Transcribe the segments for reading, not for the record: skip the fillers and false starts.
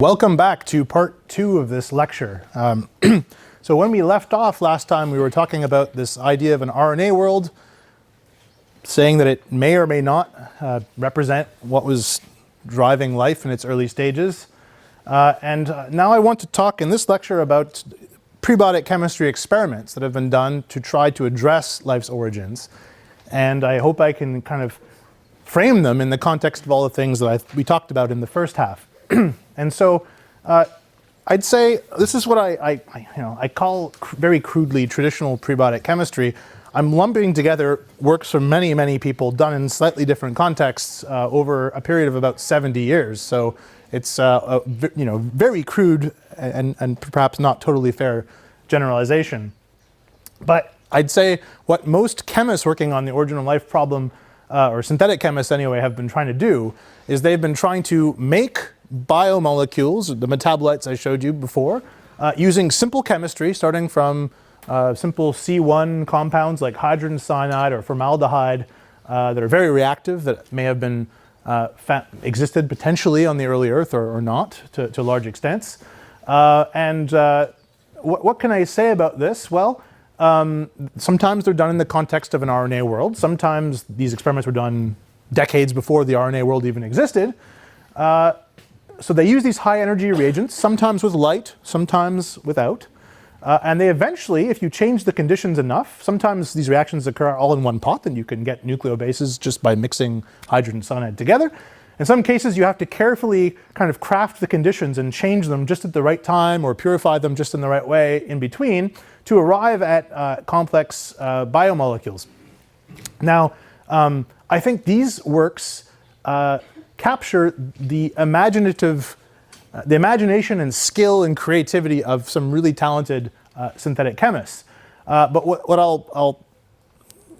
Welcome back to part 2 of this lecture. So when we left off last time, we were talking about this idea of an RNA world, saying that it may or may not represent what was driving life in its early stages. And now I want to talk in this lecture about prebiotic chemistry experiments that have been done to try to address life's origins. And I hope I can kind of frame them in the context of all the things that we talked about in the first half. And so I'd say this is what I call very crudely traditional prebiotic chemistry. I'm lumping together works from many, many people done in slightly different contexts over a period of about 70 years. So it's very crude and perhaps not totally fair generalization. But I'd say what most chemists working on the origin of life problem, or synthetic chemists anyway, have been trying to do is they've been trying to make biomolecules, the metabolites I showed you before, using simple chemistry starting from simple C1 compounds like hydrogen cyanide or formaldehyde that are very reactive, that may have been existed potentially on the early Earth or not to large extents. What can I say about this? Well, sometimes they're done in the context of an RNA world. Sometimes these experiments were done decades before the RNA world even existed. So they use these high energy reagents, sometimes with light, sometimes without. And they eventually, if you change the conditions enough, sometimes these reactions occur all in one pot and you can get nucleobases just by mixing hydrogen cyanide together. In some cases you have to carefully kind of craft the conditions and change them just at the right time or purify them just in the right way in between to arrive at complex biomolecules. Now, I think these works capture the imagination and skill and creativity of some really talented synthetic chemists. But what I'll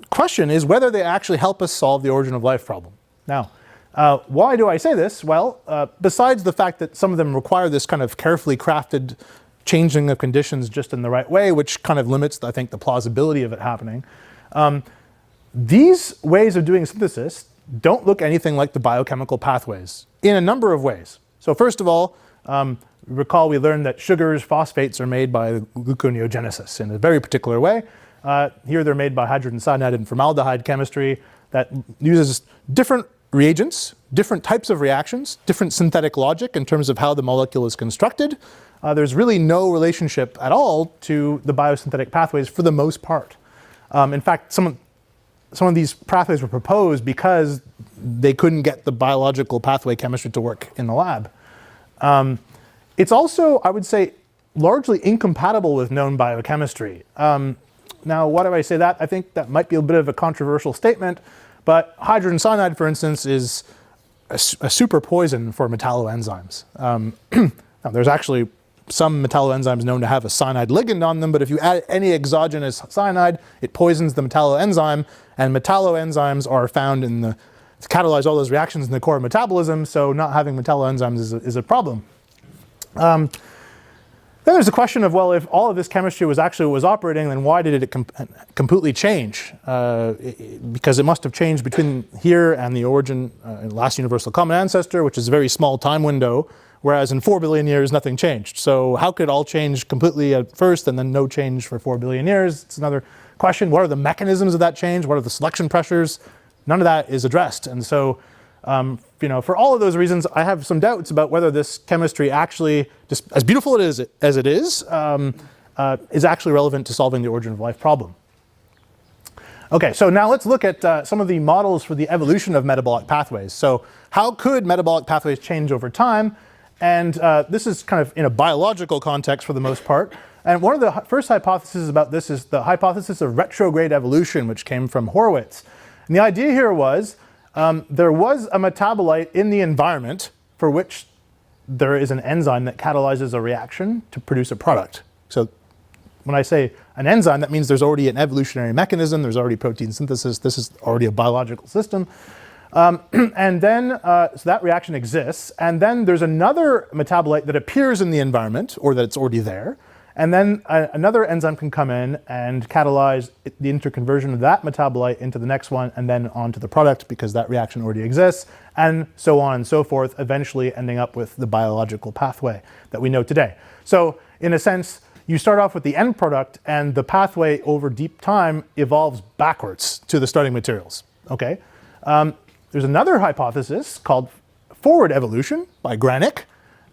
question is whether they actually help us solve the origin of life problem. Now, why do I say this? Well, besides the fact that some of them require this kind of carefully crafted changing of conditions just in the right way, which kind of limits, I think, the plausibility of it happening, these ways of doing synthesis don't look anything like the biochemical pathways in a number of ways. So first of all, recall we learned that sugars, phosphates, are made by gluconeogenesis in a very particular way. Here they're made by hydrogen cyanide and formaldehyde chemistry that uses different reagents, different types of reactions, different synthetic logic in terms of how the molecule is constructed. There's really no relationship at all to the biosynthetic pathways for the most part. In fact, some of these pathways were proposed because they couldn't get the biological pathway chemistry to work in the lab. It's also, I would say, largely incompatible with known biochemistry. Now, why do I say that? I think that might be a bit of a controversial statement, but hydrogen cyanide, for instance, is a super poison for metalloenzymes. Now, there's actually some metalloenzymes known to have a cyanide ligand on them, but if you add any exogenous cyanide, it poisons the metalloenzyme, and metalloenzymes are found to catalyze all those reactions in the core of metabolism, so not having metalloenzymes is a problem. Then there's the question of, well, if all of this chemistry was operating, then why did it completely change? Because it must have changed between here and the origin, last universal common ancestor, which is a very small time window, whereas in 4 billion years, nothing changed. So how could it all change completely at first and then no change for 4 billion years? It's another question. What are the mechanisms of that change? What are the selection pressures? None of that is addressed. And so, for all of those reasons, I have some doubts about whether this chemistry actually, just as beautiful as it is actually relevant to solving the origin of life problem. Okay, so now let's look at some of the models for the evolution of metabolic pathways. So how could metabolic pathways change over time? And this is kind of in a biological context for the most part. And one of the first hypotheses about this is the hypothesis of retrograde evolution, which came from Horowitz. And the idea here was there was a metabolite in the environment for which there is an enzyme that catalyzes a reaction to produce a product. So when I say an enzyme, that means there's already an evolutionary mechanism, there's already protein synthesis, this is already a biological system. And then, so that reaction exists, and then there's another metabolite that appears in the environment, or that it's already there, And then another enzyme can come in and catalyze the interconversion of that metabolite into the next one and then onto the product because that reaction already exists, and so on and so forth, eventually ending up with the biological pathway that we know today. So in a sense, you start off with the end product and the pathway over deep time evolves backwards to the starting materials. Okay? There's another hypothesis called forward evolution by Granick.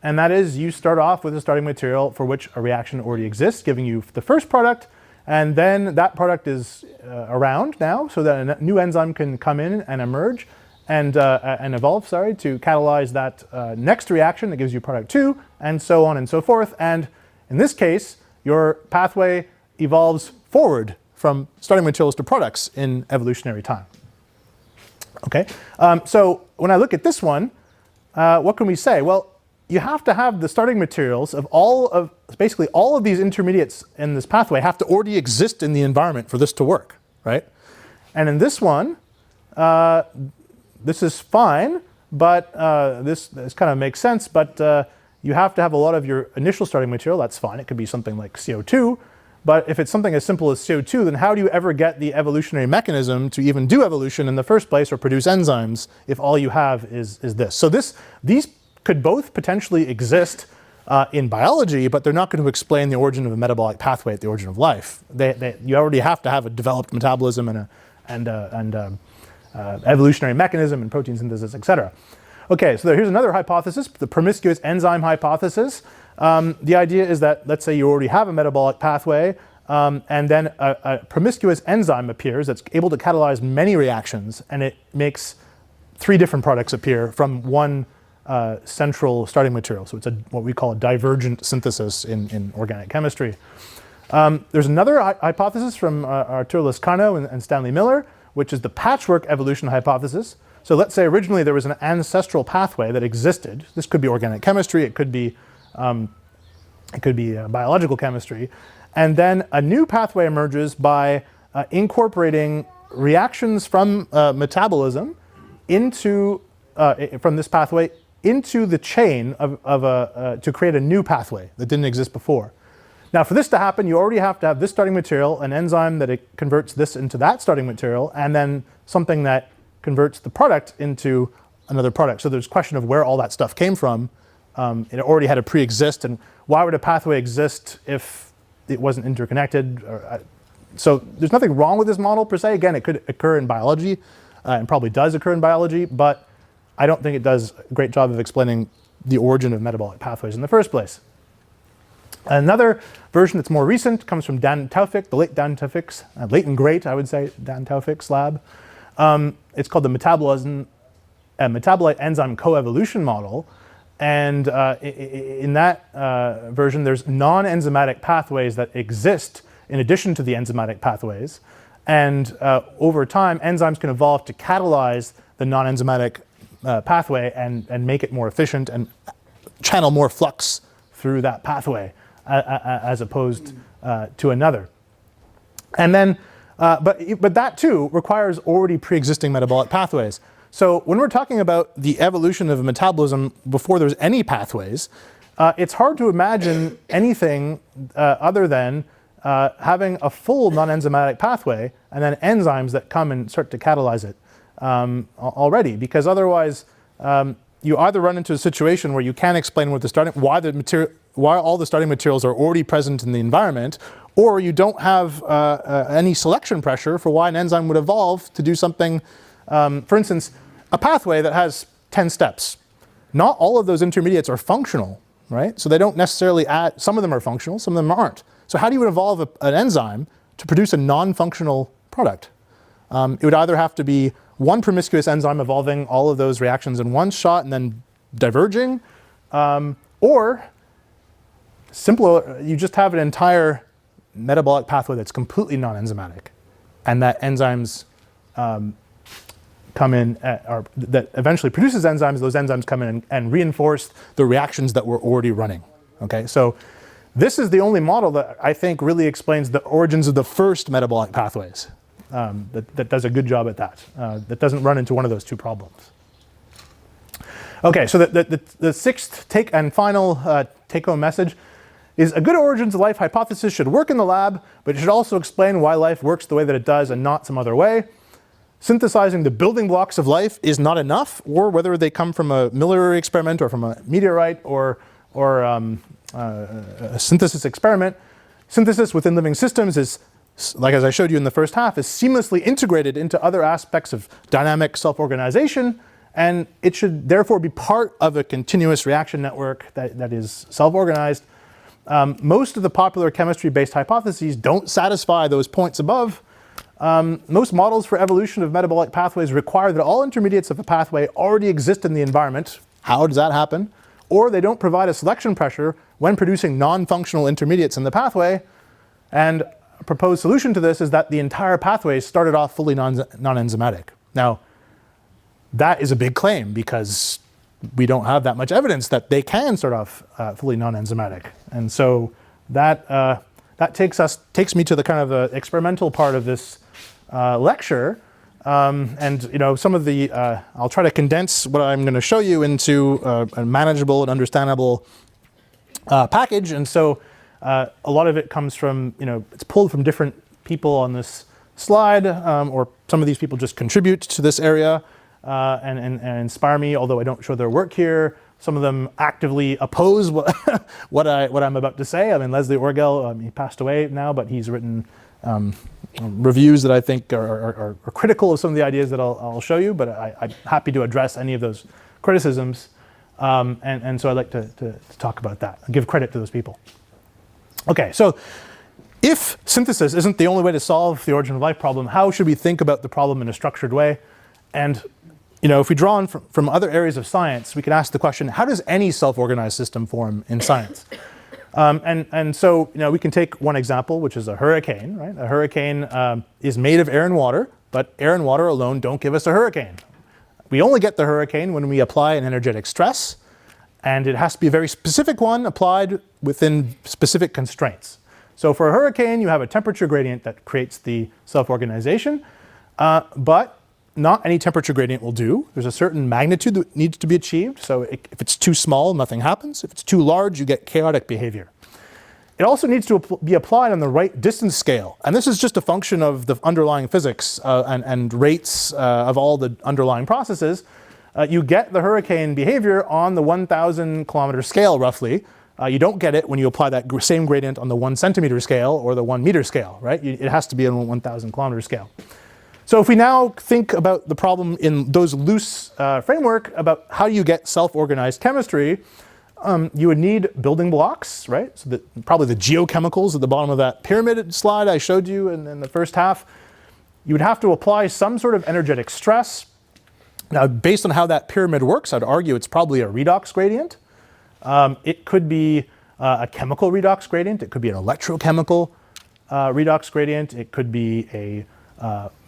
And that is you start off with a starting material for which a reaction already exists, giving you the first product, and then that product is around now so that a new enzyme can come in and emerge and evolve, to catalyze that next reaction that gives you product 2, and so on and so forth. And in this case, your pathway evolves forward from starting materials to products in evolutionary time. Okay, so when I look at this one, what can we say? Well, you have to have the starting materials of basically all of these intermediates in this pathway have to already exist in the environment for this to work, right? And in this one, this is fine, but this kind of makes sense, but you have to have a lot of your initial starting material. That's fine. It could be something like CO2, but if it's something as simple as CO2, then how do you ever get the evolutionary mechanism to even do evolution in the first place or produce enzymes if all you have is this? So these could both potentially exist in biology, but they're not going to explain the origin of a metabolic pathway at the origin of life. You already have to have a developed metabolism and evolutionary mechanism and protein synthesis, etc. Okay, so here's another hypothesis, the promiscuous enzyme hypothesis. The idea is that, let's say you already have a metabolic pathway, and then a promiscuous enzyme appears that's able to catalyze many reactions, and it makes 3 different products appear from one central starting material. So it's what we call a divergent synthesis in organic chemistry. There's another hypothesis from Arturo Lescano and Stanley Miller, which is the patchwork evolution hypothesis. So let's say originally there was an ancestral pathway that existed. This could be organic chemistry, it could be biological chemistry, and then a new pathway emerges by incorporating reactions from metabolism into from this pathway into the chain to create a new pathway that didn't exist before. Now, for this to happen, you already have to have this starting material, an enzyme that it converts this into that starting material, and then something that converts the product into another product. So there's a question of where all that stuff came from. It already had to pre-exist, and why would a pathway exist if it wasn't interconnected? So there's nothing wrong with this model per se. Again, it could occur in biology, and probably does occur in biology, but I don't think it does a great job of explaining the origin of metabolic pathways in the first place. Another version that's more recent comes from Dan Taufik's, the late Dan Taufik's, late and great, I would say, Dan Taufik's lab. It's called the metabolite enzyme coevolution model. And in that version, there's non-enzymatic pathways that exist in addition to the enzymatic pathways. And over time, enzymes can evolve to catalyze the non-enzymatic pathway and make it more efficient and channel more flux through that pathway as opposed to another. And then, but that too requires already pre-existing metabolic pathways. So when we're talking about the evolution of a metabolism before there's any pathways, it's hard to imagine anything other than having a full non-enzymatic pathway and then enzymes that come and start to catalyze it already, because otherwise you either run into a situation where you can't explain what why all the starting materials are already present in the environment, or you don't have any selection pressure for why an enzyme would evolve to do something. For instance, a pathway that has 10 steps. Not all of those intermediates are functional, right? So they don't necessarily add, some of them are functional, some of them aren't. So how do you evolve an enzyme to produce a non-functional product? It would either have to be one promiscuous enzyme evolving all of those reactions in one shot and then diverging, or simpler, you just have an entire metabolic pathway that's completely non-enzymatic, and that enzymes come in, or that eventually produces enzymes. Those enzymes come in and reinforce the reactions that were already running. Okay, so this is the only model that I think really explains the origins of the first metabolic pathways. That does a good job at that. That doesn't run into one of those two problems. Okay, so the sixth and final take-home message is a good origins of life hypothesis should work in the lab, but it should also explain why life works the way that it does and not some other way. Synthesizing the building blocks of life is not enough, or whether they come from a miliary experiment or from a meteorite or a synthesis experiment. Synthesis within living systems is, like as I showed you in the first half, is seamlessly integrated into other aspects of dynamic self-organization, and it should therefore be part of a continuous reaction network that is self-organized. Most of the popular chemistry-based hypotheses don't satisfy those points above. Most models for evolution of metabolic pathways require that all intermediates of a pathway already exist in the environment. How does that happen? Or they don't provide a selection pressure when producing non-functional intermediates in the pathway. And a proposed solution to this is that the entire pathway started off fully non-enzymatic. Now, that is a big claim because we don't have that much evidence that they can start off fully non-enzymatic. And so that takes me to the kind of experimental part of this lecture. And some of the, I'll try to condense what I'm going to show you into a manageable and understandable package. And so a lot of it comes from, it's pulled from different people on this slide, or some of these people just contribute to this area and inspire me, although I don't show their work here. Some of them actively oppose what I'm about to say. I mean, Leslie Orgel, he passed away now, but he's written reviews that I think are critical of some of the ideas that I'll show you, but I'm happy to address any of those criticisms. And so I'd like to talk about that and give credit to those people. Okay, so if synthesis isn't the only way to solve the origin of life problem, how should we think about the problem in a structured way? And if we draw on from other areas of science, we can ask the question, how does any self-organized system form in science? And so we can take one example, which is a hurricane, right? A hurricane is made of air and water, but air and water alone don't give us a hurricane. We only get the hurricane when we apply an energetic stress, and it has to be a very specific one applied within specific constraints. So for a hurricane, you have a temperature gradient that creates the self-organization, but not any temperature gradient will do. There's a certain magnitude that needs to be achieved. So if it's too small, nothing happens. If it's too large, you get chaotic behavior. It also needs to be applied on the right distance scale. And this is just a function of the underlying physics and rates of all the underlying processes. You get the hurricane behavior on the 1,000 kilometer scale, roughly. You don't get it when you apply that same gradient on the 1 centimeter scale or the 1 meter scale, right? It has to be on a 1,000 kilometer scale. So if we now think about the problem in those loose framework about how you get self-organized chemistry, you would need building blocks, right? So probably the geochemicals at the bottom of that pyramid slide I showed you in the first half. You would have to apply some sort of energetic stress. Now, based on how that pyramid works, I'd argue it's probably a redox gradient. It could be a chemical redox gradient. It could be an electrochemical redox gradient. It could be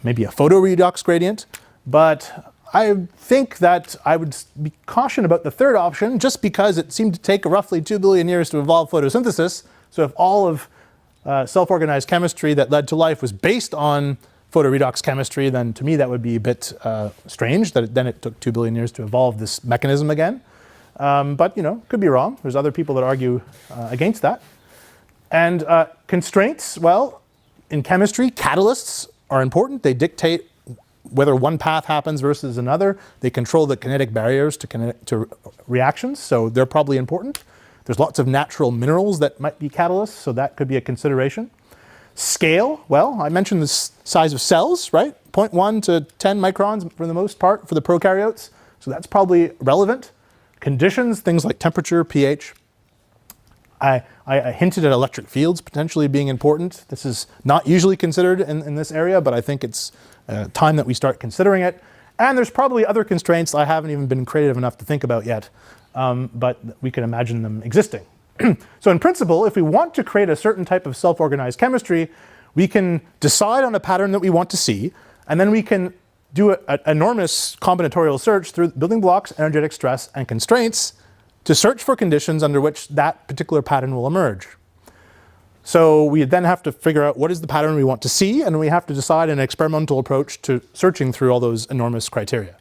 maybe a photoredox gradient, but I think that I would be cautioned about the third option just because it seemed to take roughly 2 billion years to evolve photosynthesis. So if all of self-organized chemistry that led to life was based on photoredox chemistry, then to me that would be a bit strange that then it took 2 billion years to evolve this mechanism again. But could be wrong. There's other people that argue against that. And constraints, well, in chemistry, catalysts are important. They dictate whether one path happens versus another. They control the kinetic barriers to reactions, so they're probably important. There's lots of natural minerals that might be catalysts, so that could be a consideration. Scale, well, I mentioned the size of cells, right? 0.1 to 10 microns for the most part for the prokaryotes, so that's probably relevant. Conditions, things like temperature, pH. I hinted at electric fields potentially being important. This is not usually considered in this area, but I think it's time that we start considering it. And there's probably other constraints I haven't even been creative enough to think about yet, but we can imagine them existing. So in principle, if we want to create a certain type of self-organized chemistry, we can decide on a pattern that we want to see, and then we can do an enormous combinatorial search through building blocks, energetic stress, and constraints to search for conditions under which that particular pattern will emerge. So we then have to figure out what is the pattern we want to see, and we have to decide an experimental approach to searching through all those enormous criteria.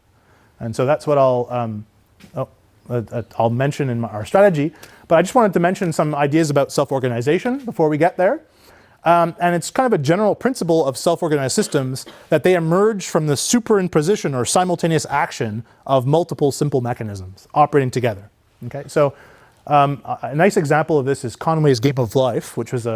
And so that's what I'll mention in our strategy. But I just wanted to mention some ideas about self-organization before we get there. And it's kind of a general principle of self-organized systems that they emerge from the superimposition or simultaneous action of multiple simple mechanisms operating together. Okay, so a nice example of this is Conway's Game of Life, which was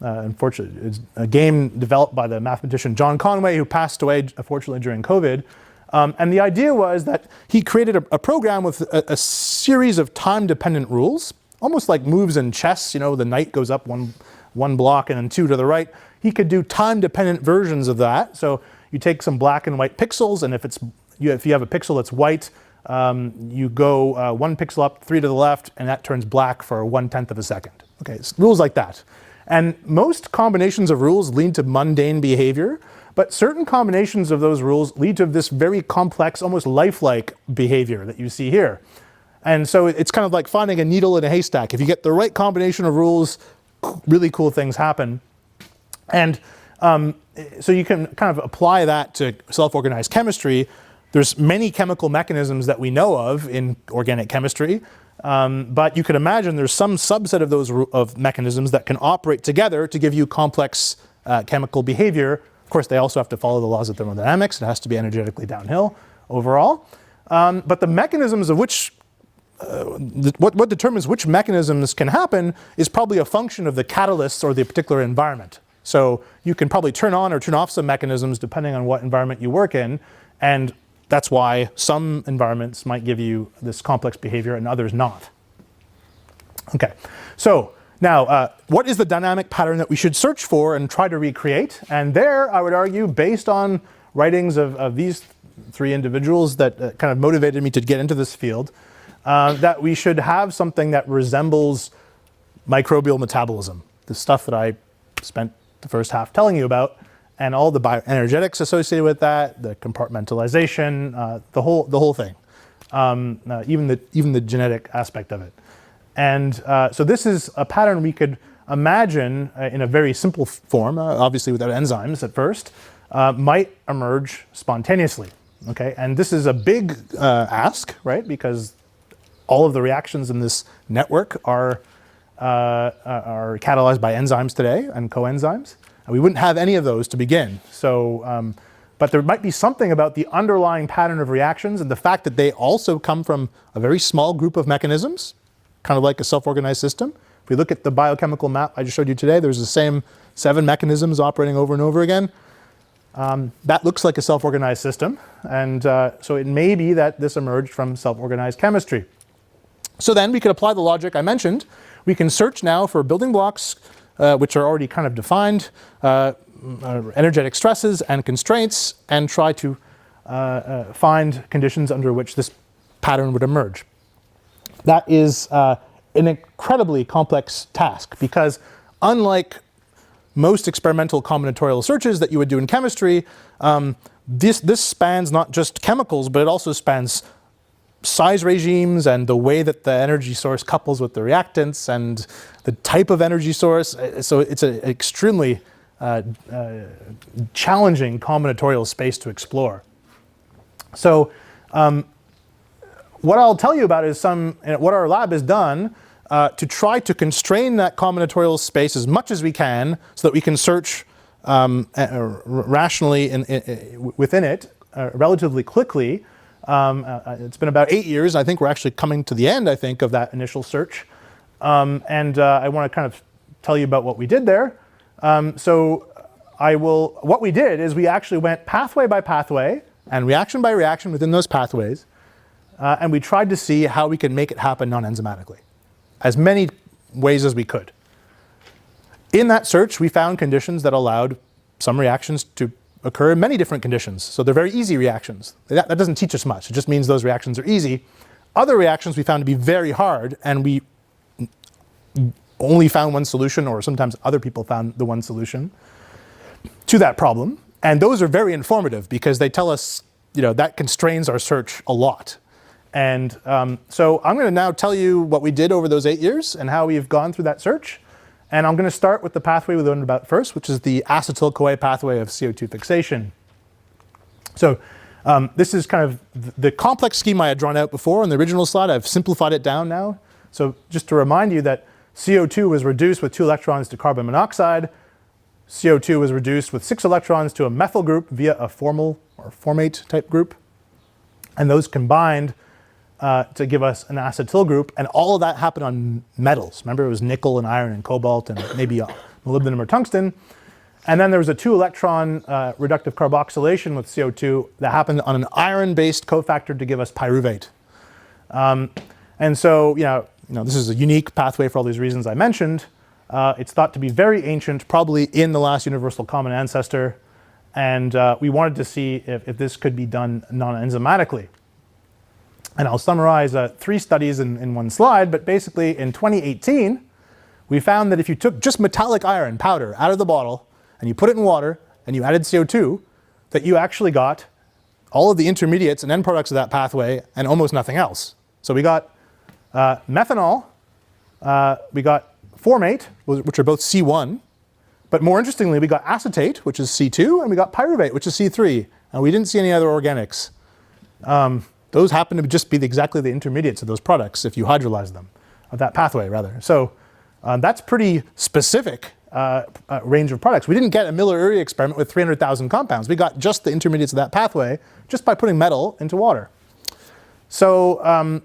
unfortunately, it's a game developed by the mathematician John Conway, who passed away, unfortunately, during COVID. And the idea was that he created a program with a series of time-dependent rules, almost like moves in chess. You know, the knight goes up one block and then 2 to the right. He could do time-dependent versions of that. So you take some black and white pixels, and if you have a pixel that's white, you go 1 pixel up, 3 to the left, and that turns black for 1/10 of a second. Okay, it's rules like that. And most combinations of rules lead to mundane behavior, but certain combinations of those rules lead to this very complex, almost lifelike behavior that you see here. And so it's kind of like finding a needle in a haystack. If you get the right combination of rules, really cool things happen. And so you can kind of apply that to self-organized chemistry. There's many chemical mechanisms that we know of in organic chemistry, but you could imagine there's some subset of those mechanisms that can operate together to give you complex chemical behavior. Of course, they also have to follow the laws of thermodynamics. It has to be energetically downhill overall. But the mechanisms of which what determines which mechanisms can happen is probably a function of the catalysts or the particular environment. So you can probably turn on or turn off some mechanisms depending on what environment you work in, and that's why some environments might give you this complex behavior and others not. Okay, so now what is the dynamic pattern that we should search for and try to recreate? And there, I would argue, based on writings of these 3 individuals that kind of motivated me to get into this field, that we should have something that resembles microbial metabolism, the stuff that I spent the first half telling you about, and all the bioenergetics associated with that, the compartmentalization, the whole thing, even the genetic aspect of it. And so this is a pattern we could imagine in a very simple form, obviously without enzymes at first, might emerge spontaneously. Okay, and this is a big ask, right? Because all of the reactions in this network are catalyzed by enzymes today and coenzymes. We wouldn't have any of those to begin. So, but there might be something about the underlying pattern of reactions and the fact that they also come from a very small group of mechanisms, kind of like a self-organized system. If we look at the biochemical map I just showed you today, there's the same 7 mechanisms operating over and over again. That looks like a self-organized system. And so it may be that this emerged from self-organized chemistry. So then we could apply the logic I mentioned. We can search now for building blocks which are already kind of defined, energetic stresses and constraints, and try to find conditions under which this pattern would emerge. That is an incredibly complex task because unlike most experimental combinatorial searches that you would do in chemistry, this spans not just chemicals, but it also spans size regimes and the way that the energy source couples with the reactants and the type of energy source. So it's an extremely challenging combinatorial space to explore. So what I'll tell you about is what our lab has done to try to constrain that combinatorial space as much as we can so that we can search rationally within it relatively quickly. It's been about 8 years. I think we're actually coming to the end, I think, of that initial search. And I want to kind of tell you about what we did there. What we did is we actually went pathway by pathway and reaction by reaction within those pathways. And we tried to see how we could make it happen non-enzymatically, as many ways as we could. In that search, we found conditions that allowed some reactions to occur in many different conditions. So they're very easy reactions. That doesn't teach us much. It just means those reactions are easy. Other reactions we found to be very hard, and we only found one solution, or sometimes other people found the one solution to that problem. And those are very informative because they tell us, that constrains our search a lot. And so I'm going to now tell you what we did over those 8 years and how we've gone through that search. And I'm going to start with the pathway we learned about first, which is the acetyl-CoA pathway of CO2 fixation. So this is kind of the complex scheme I had drawn out before on the original slide. I've simplified it down now So just to remind you that CO2 was reduced with 2 electrons to carbon monoxide. CO2 was reduced with 6 electrons to a methyl group via a formal or formate type group. And those combined to give us an acetyl group. And all of that happened on metals. Remember, it was nickel and iron and cobalt and maybe molybdenum or tungsten. And then there was a 2 electron reductive carboxylation with CO2 that happened on an iron-based cofactor to give us pyruvate. And so, this is a unique pathway for all these reasons I mentioned. It's thought to be very ancient, probably in the last universal common ancestor. And we wanted to see if this could be done non-enzymatically. And I'll summarize 3 studies in one slide, but basically in 2018, we found that if you took just metallic iron powder out of the bottle and you put it in water and you added CO2, that you actually got all of the intermediates and end products of that pathway and almost nothing else. So we got methanol, we got formate, which are both C1, but more interestingly, we got acetate, which is C2, and we got pyruvate, which is C3, and we didn't see any other organics. Those happen to just be exactly the intermediates of those products if you hydrolyze them, of that pathway rather. So that's pretty specific range of products. We didn't get a Miller-Urey experiment with 300,000 compounds. We got just the intermediates of that pathway just by putting metal into water. So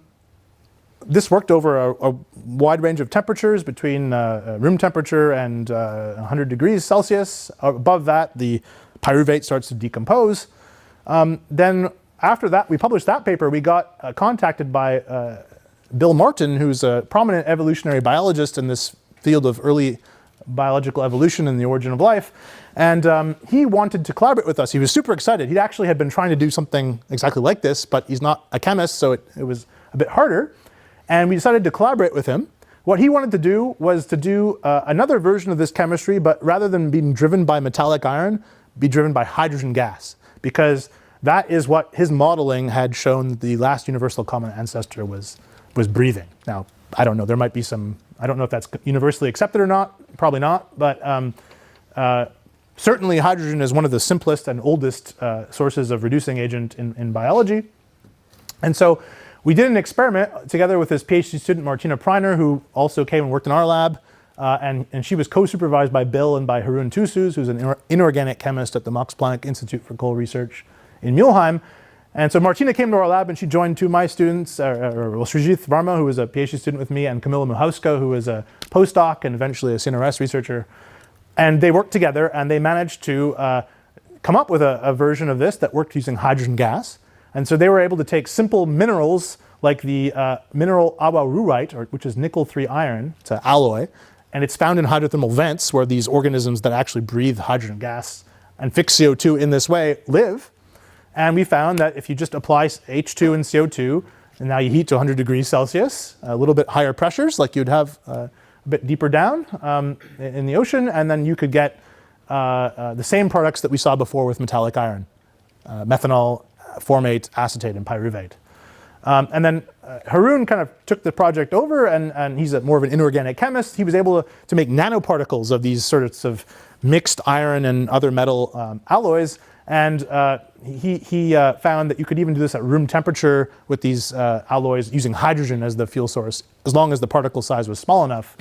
this worked over a wide range of temperatures between room temperature and 100 degrees Celsius. Above that, the pyruvate starts to decompose. Then after that, we published that paper. We got contacted by Bill Martin, who's a prominent evolutionary biologist in this field of early biological evolution and the origin of life. And he wanted to collaborate with us. He was super excited. He actually had been trying to do something exactly like this, but he's not a chemist, so it was a bit harder. And we decided to collaborate with him. What he wanted to do was to do another version of this chemistry, but rather than being driven by metallic iron, be driven by hydrogen gas, because that is what his modeling had shown the last universal common ancestor was breathing. Now, I don't know, there might be some, I don't know if that's universally accepted or not, probably not, but certainly hydrogen is one of the simplest and oldest sources of reducing agent in biology. And so we did an experiment together with this PhD student, Martina Preiner, who also came and worked in our lab, and she was co-supervised by Bill and by Haroon Toussouz, who's an inorganic chemist at the Max Planck Institute for Coal Research in Mülheim. And so Martina came to our lab and she joined 2 of my students, Srijith Varma, who was a PhD student with me, and Camilla Muhauska, who was a postdoc and eventually a CNRS researcher. And they worked together and they managed to come up with a version of this that worked using hydrogen gas. And so they were able to take simple minerals like the mineral awaruite, which is nickel-3 iron, it's an alloy, and it's found in hydrothermal vents where these organisms that actually breathe hydrogen gas and fix CO2 in this way live. And we found that if you just apply H2 and CO2, and now you heat to 100 degrees Celsius, a little bit higher pressures like you'd have a bit deeper down in the ocean, and then you could get the same products that we saw before with metallic iron, methanol, formate, acetate, and pyruvate. And then Haroon kind of took the project over, and he's more of an inorganic chemist. He was able to make nanoparticles of these sorts of mixed iron and other metal alloys. And he found that you could even do this at room temperature with these alloys using hydrogen as the fuel source, as long as the particle size was small enough.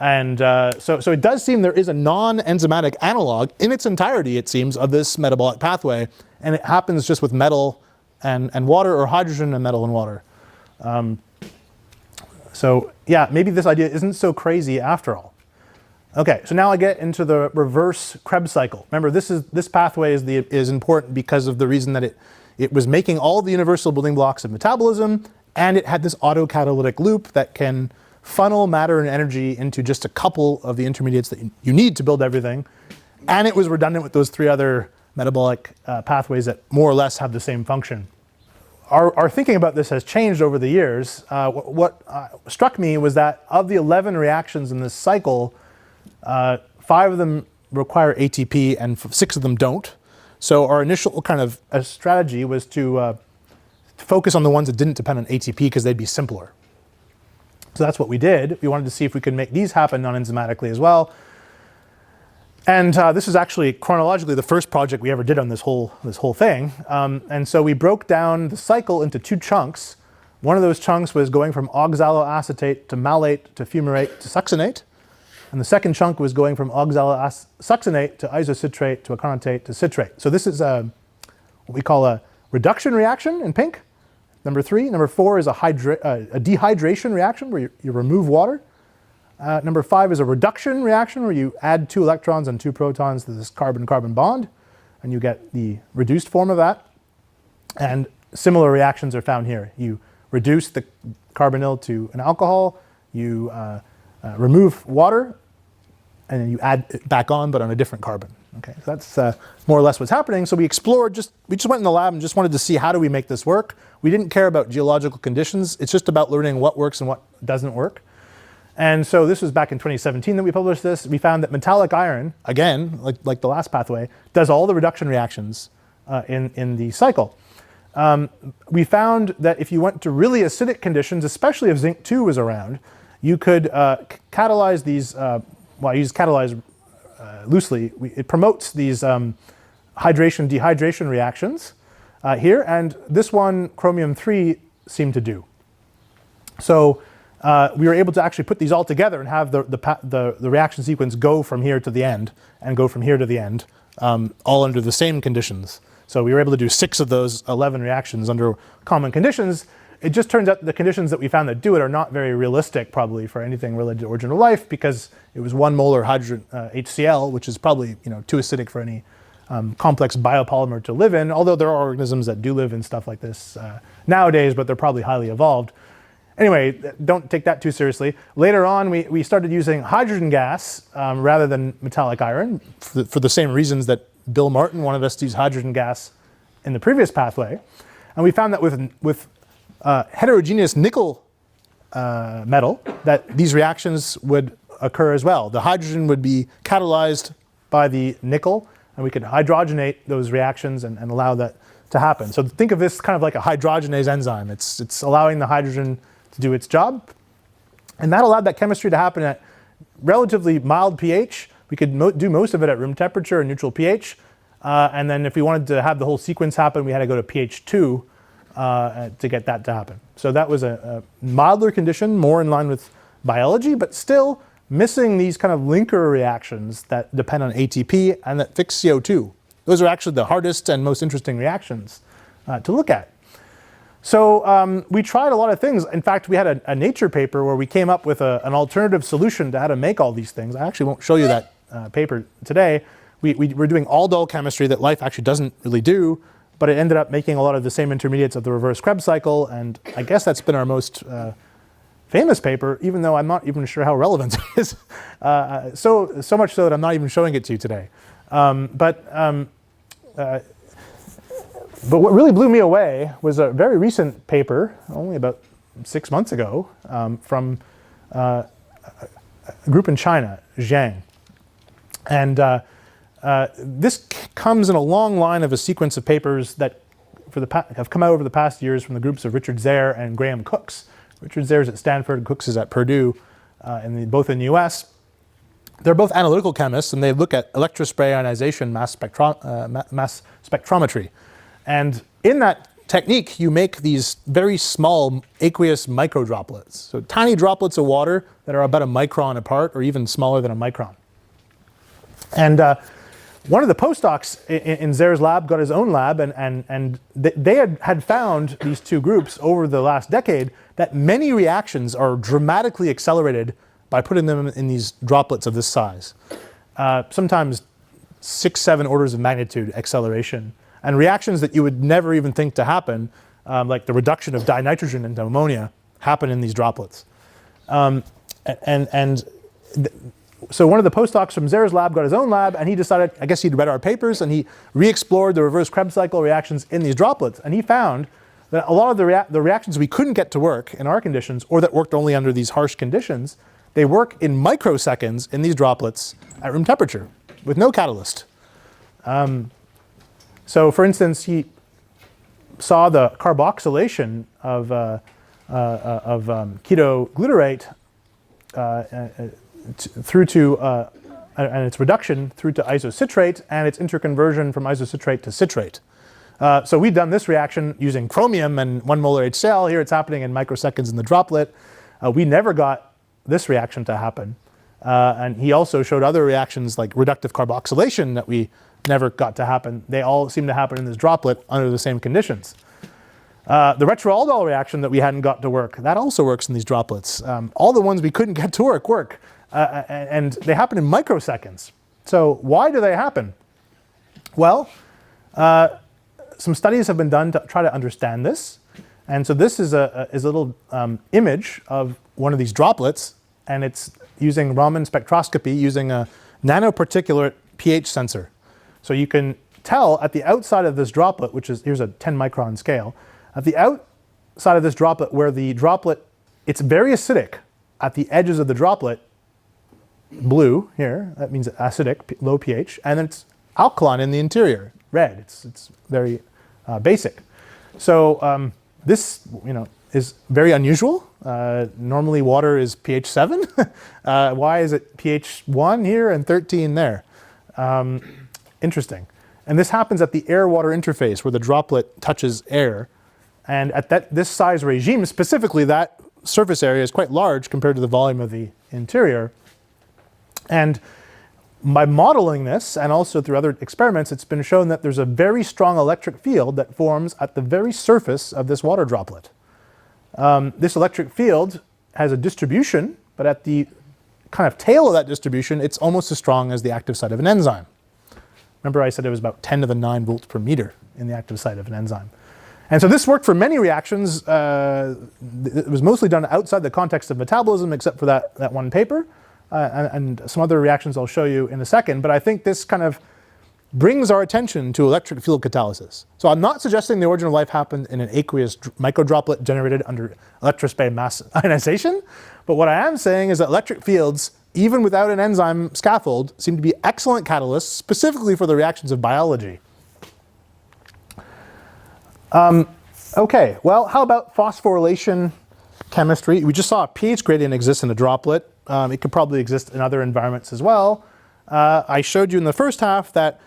And so it does seem there is a non-enzymatic analog in its entirety, it seems, of this metabolic pathway. And it happens just with metal and water, or hydrogen and metal and water. So yeah, maybe this idea isn't so crazy after all. Okay, so now I get into the reverse Krebs cycle. Remember, this pathway is important because of the reason that it was making all the universal building blocks of metabolism, and it had this autocatalytic loop that can funnel matter and energy into just a couple of the intermediates that you need to build everything. And it was redundant with those 3 other metabolic pathways that more or less have the same function. Our thinking about this has changed over the years. What struck me was that of the 11 reactions in this cycle, 5 of them require ATP and 6 of them don't. So our initial kind of strategy was to focus on the ones that didn't depend on ATP because they'd be simpler. So that's what we did. We wanted to see if we could make these happen non-enzymatically as well. And this is actually chronologically the first project we ever did on this whole thing. And so we broke down the cycle into 2 chunks. One of those chunks was going from oxaloacetate to malate to fumarate to succinate. And the second chunk was going from oxalosuccinate to isocitrate to aconitate to citrate. So this is what we call a reduction reaction in pink, number 3. Number 4 is a dehydration reaction where you remove water. Number 5 is a reduction reaction where you add 2 electrons and 2 protons to this carbon-carbon bond, and you get the reduced form of that. And similar reactions are found here. You reduce the carbonyl to an alcohol, you remove water, and then you add it back on, but on a different carbon. Okay, so that's more or less what's happening. So we explored, we just went in the lab and just wanted to see how do we make this work. We didn't care about geological conditions. It's just about learning what works and what doesn't work. And so this was back in 2017 that we published this. We found that metallic iron, again, like the last pathway, does all the reduction reactions in the cycle. We found that if you went to really acidic conditions, especially if zinc 2 was around, you could catalyze these, I use catalyze loosely. It promotes these hydration-dehydration reactions here, and this one, chromium-3, seemed to do. So we were able to actually put these all together and have the reaction sequence go from here to the end and go from here to the end, all under the same conditions. So we were able to do 6 of those 11 reactions under common conditions. It just turns out the conditions that we found that do it are not very realistic probably for anything related to origin of life, because it was 1 molar hydrogen HCl, which is probably too acidic for any complex biopolymer to live in, although there are organisms that do live in stuff like this nowadays, but they're probably highly evolved. Anyway, don't take that too seriously. Later on, we started using hydrogen gas rather than metallic iron for the same reasons that Bill Martin wanted us to use hydrogen gas in the previous pathway. And we found that with heterogeneous nickel metal, that these reactions would occur as well. The hydrogen would be catalyzed by the nickel, and we could hydrogenate those reactions and allow that to happen. So think of this kind of like a hydrogenase enzyme. It's allowing the hydrogen to do its job. And that allowed that chemistry to happen at relatively mild pH. We could do most of it at room temperature and neutral pH. And then if we wanted to have the whole sequence happen, we had to go to pH 2 to get that to happen. So that was a milder condition, more in line with biology, but still missing these kind of linker reactions that depend on ATP and that fix CO2. Those are actually the hardest and most interesting reactions to look at. So we tried a lot of things. In fact, we had a Nature paper where we came up with an alternative solution to how to make all these things. I actually won't show you that paper today. We were doing aldol chemistry that life actually doesn't really do, but it ended up making a lot of the same intermediates of the reverse Krebs cycle, and I guess that's been our most famous paper, even though I'm not even sure how relevant it is. So much so that I'm not even showing it to you today. But what really blew me away was a very recent paper, only about 6 months ago, from a group in China, Zhang. And this comes in a long line of a sequence of papers that have come out over the past years from the groups of Richard Zare and Graham Cooks. Richard Zare is at Stanford, Cooks is at Purdue, both in the US. They're both analytical chemists, and they look at electrospray ionization mass spectrometry. And in that technique, you make these very small aqueous microdroplets. So tiny droplets of water that are about a micron apart, or even smaller than a micron. And one of the postdocs in Zare's lab got his own lab, and they had found, these two groups, over the last decade, that many reactions are dramatically accelerated by putting them in these droplets of this size. Sometimes 6-7 orders of magnitude acceleration. And reactions that you would never even think to happen, like the reduction of dinitrogen into ammonia, happen in these droplets. So one of the postdocs from Zare's lab got his own lab, and he decided, I guess he'd read our papers, and he re-explored the reverse Krebs cycle reactions in these droplets. And he found that a lot of the reactions we couldn't get to work in our conditions, or that worked only under these harsh conditions, they work in microseconds in these droplets at room temperature with no catalyst. So for instance, he saw the carboxylation of ketoglutarate through to, and its reduction through to isocitrate, and its interconversion from isocitrate to citrate. So we've done this reaction using chromium and 1 molar HCl. Here it's happening in microseconds in the droplet. We never got this reaction to happen. And he also showed other reactions like reductive carboxylation that we never got to happen. They all seem to happen in this droplet under the same conditions. The retroaldol reaction that we hadn't got to work, that also works in these droplets. All the ones we couldn't get to work. And they happen in microseconds. So why do they happen? Well, some studies have been done to try to understand this. And so this is a little image of one of these droplets, and it's using Raman spectroscopy using a nanoparticulate pH sensor. So you can tell at the outside of this droplet, which is, here's a 10 micron scale, at the outside of this droplet where the droplet, it's very acidic at the edges of the droplet, blue here, that means acidic, low pH, and then it's alkaline in the interior, red. It's very basic. So this, is very unusual. Normally water is pH 7. Why is it pH 1 here and 13 there? Interesting. And this happens at the air-water interface where the droplet touches air. And at this size regime, specifically that surface area is quite large compared to the volume of the interior. And by modeling this, and also through other experiments, it's been shown that there's a very strong electric field that forms at the very surface of this water droplet. This electric field has a distribution, but at the kind of tail of that distribution, it's almost as strong as the active site of an enzyme. Remember I said it was about 10 to the 9 volts per meter in the active site of an enzyme. And so this worked for many reactions. It was mostly done outside the context of metabolism, except for that one paper, and some other reactions I'll show you in a second. But I think this kind of brings our attention to electric field catalysis. So I'm not suggesting the origin of life happened in an aqueous microdroplet generated under electrospray mass ionization, but what I am saying is that electric fields, even without an enzyme scaffold, seem to be excellent catalysts, specifically for the reactions of biology. Okay, well, how about phosphorylation chemistry? We just saw a pH gradient exist in a droplet. It could probably exist in other environments as well. I showed you in the first half that